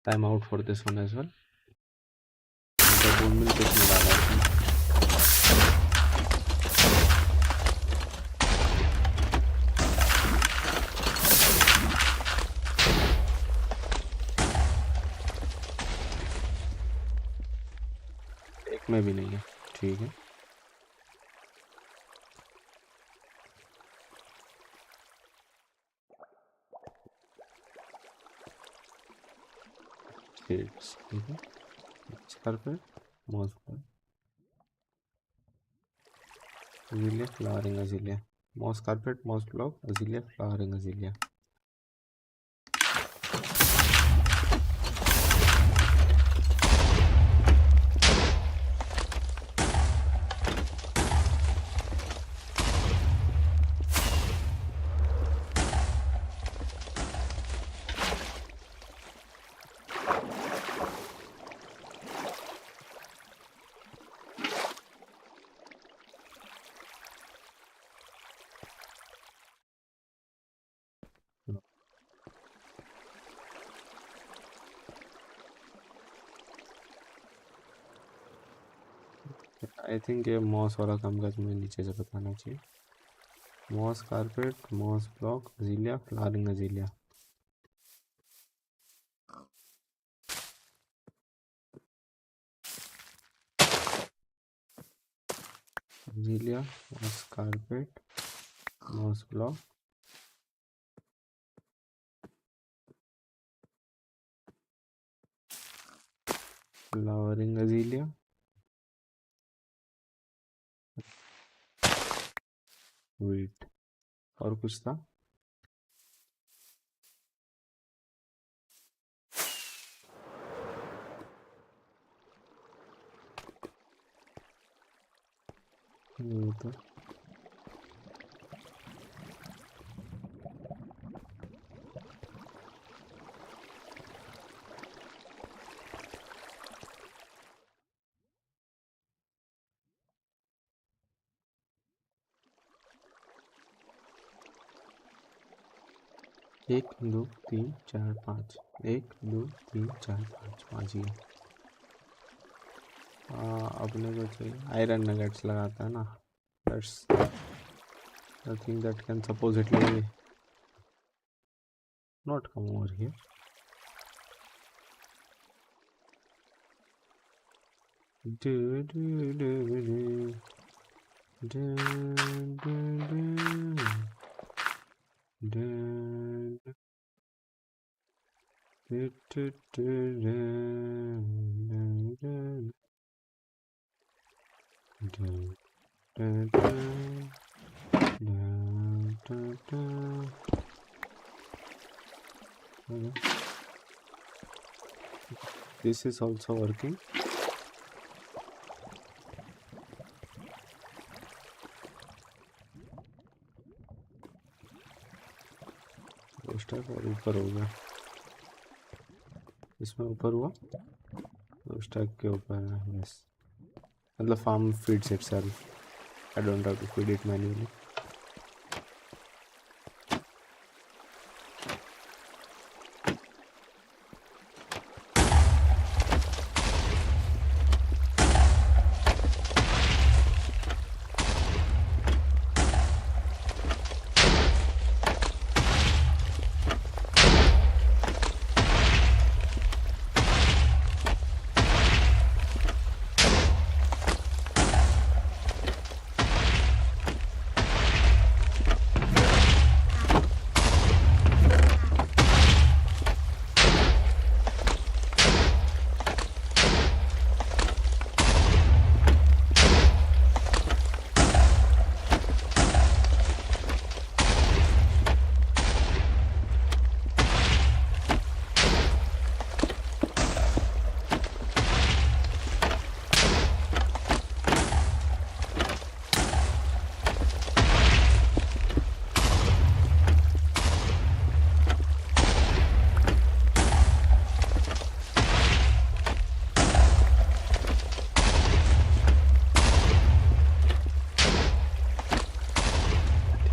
B: Time out for this one as well. The bone meal किसने डाला है इसमें? एक में भी नहीं है, ठीक है। Shades, ठीक है। Carpet, moss block, azalea, flowering azalea, moss carpet, moss block, azalea, flowering azalea. I think ये मॉस वाला काम का तुम्हें नीचे से बताना चाहिए। Moss carpet, moss block, azalea, flowering azalea. Azalea, moss carpet, moss block, flowering azalea, wheat. और कुछ था? ये तो एक दो तीन चार पाँच, एक दो तीन चार पाँच, पाँच ही है। अपने को चाहिए आयरन नगेट्स लगाता है ना। That's the thing that can supposedly not come over here. Do do do do do do do This is also working. और ऊपर हो गया, इसमें ऊपर हुआ तो स्टैक के ऊपर है। यस, मतलब form feeds itself, I don't have to feed it manually.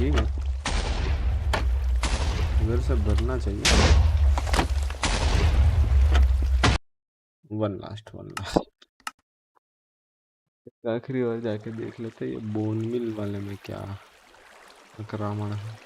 B: ठीक है, इधर से भरना चाहिए। वन लास्ट आखिरी बार जाके देख लेते ये बोन मिल वाले में क्या आक्रमण है।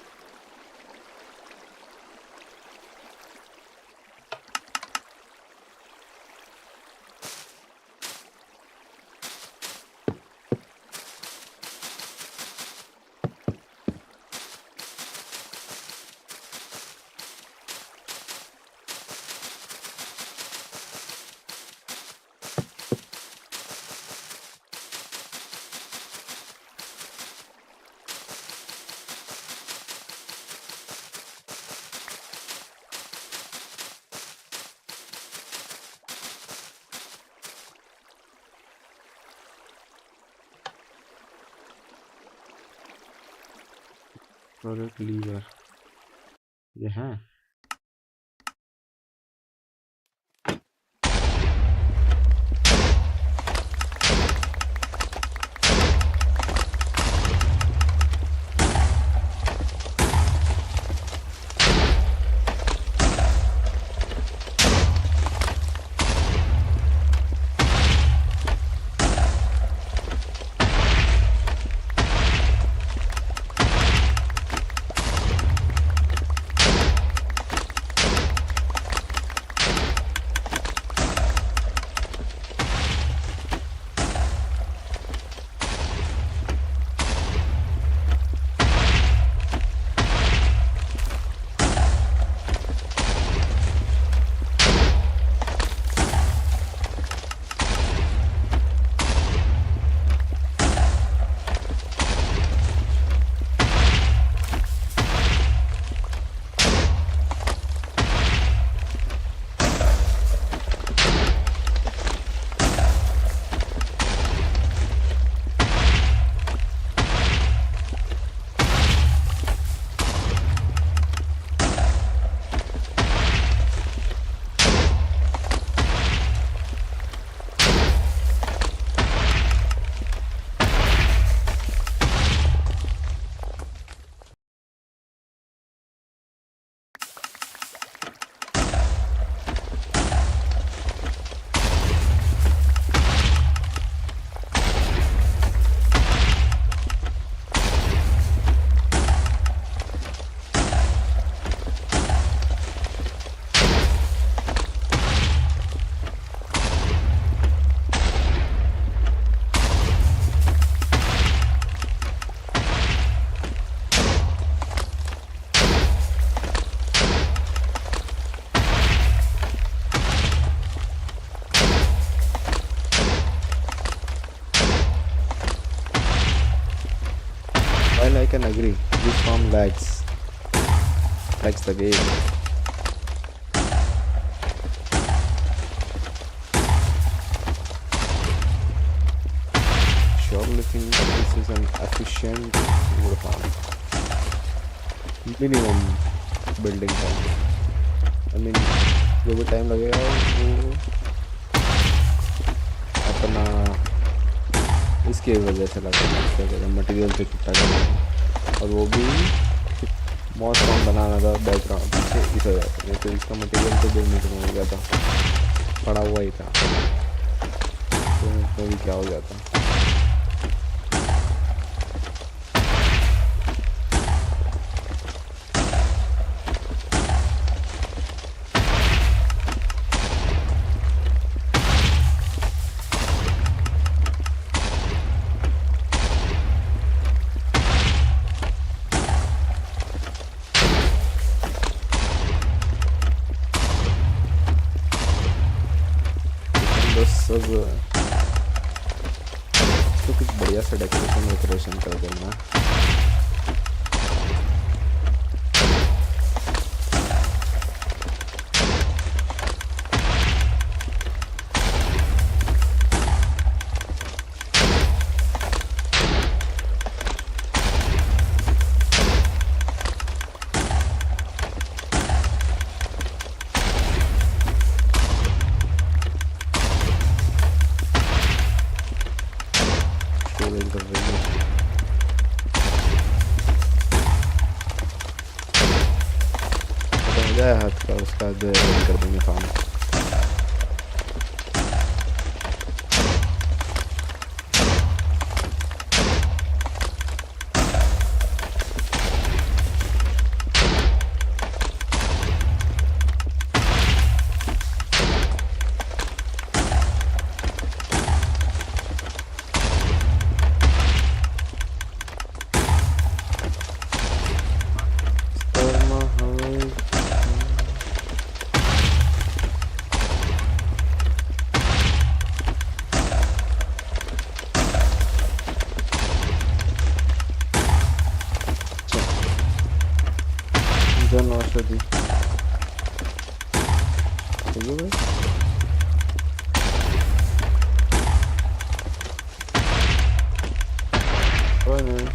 B: प्रोडक्ट लीवर ये है। While I can agree, this farm lags the game. Surely think this is an efficient wood farm. Minimum building time. I mean, जो भी टाइम लगेगा वो अपना इसके वजह से लगेगा, मटेरियल से इकट्ठा करना, और वो भी मॉस फॉर्म बनाना था बैकग्राउंड पीछे इस वजह से। नहीं तो इसका मटेरियल तो 2 मिनट में हो गया था, पड़ा हुआ ही था, तो भी क्या हो जाता। सब तो कुछ बढ़िया सा डेकोरेशन कर देना। शायद कर देंगे काम। जन औषधि सही है भाई। कोई नहीं।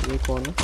B: ये कौन है?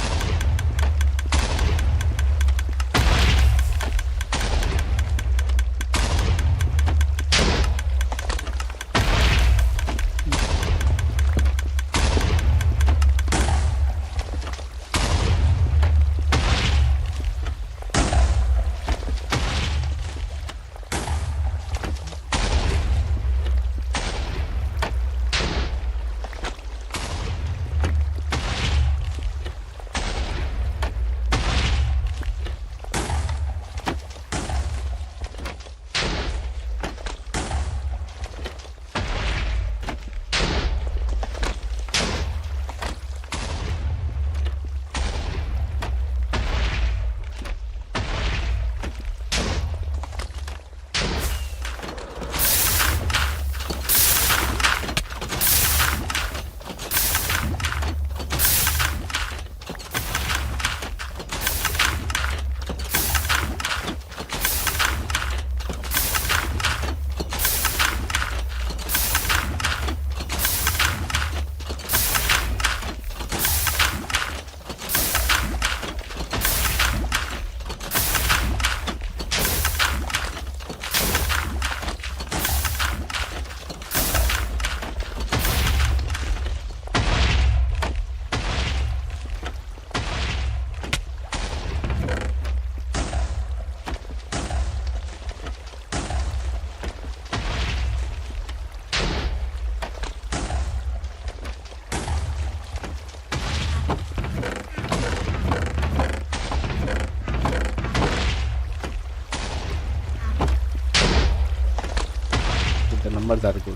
B: नंबरदार को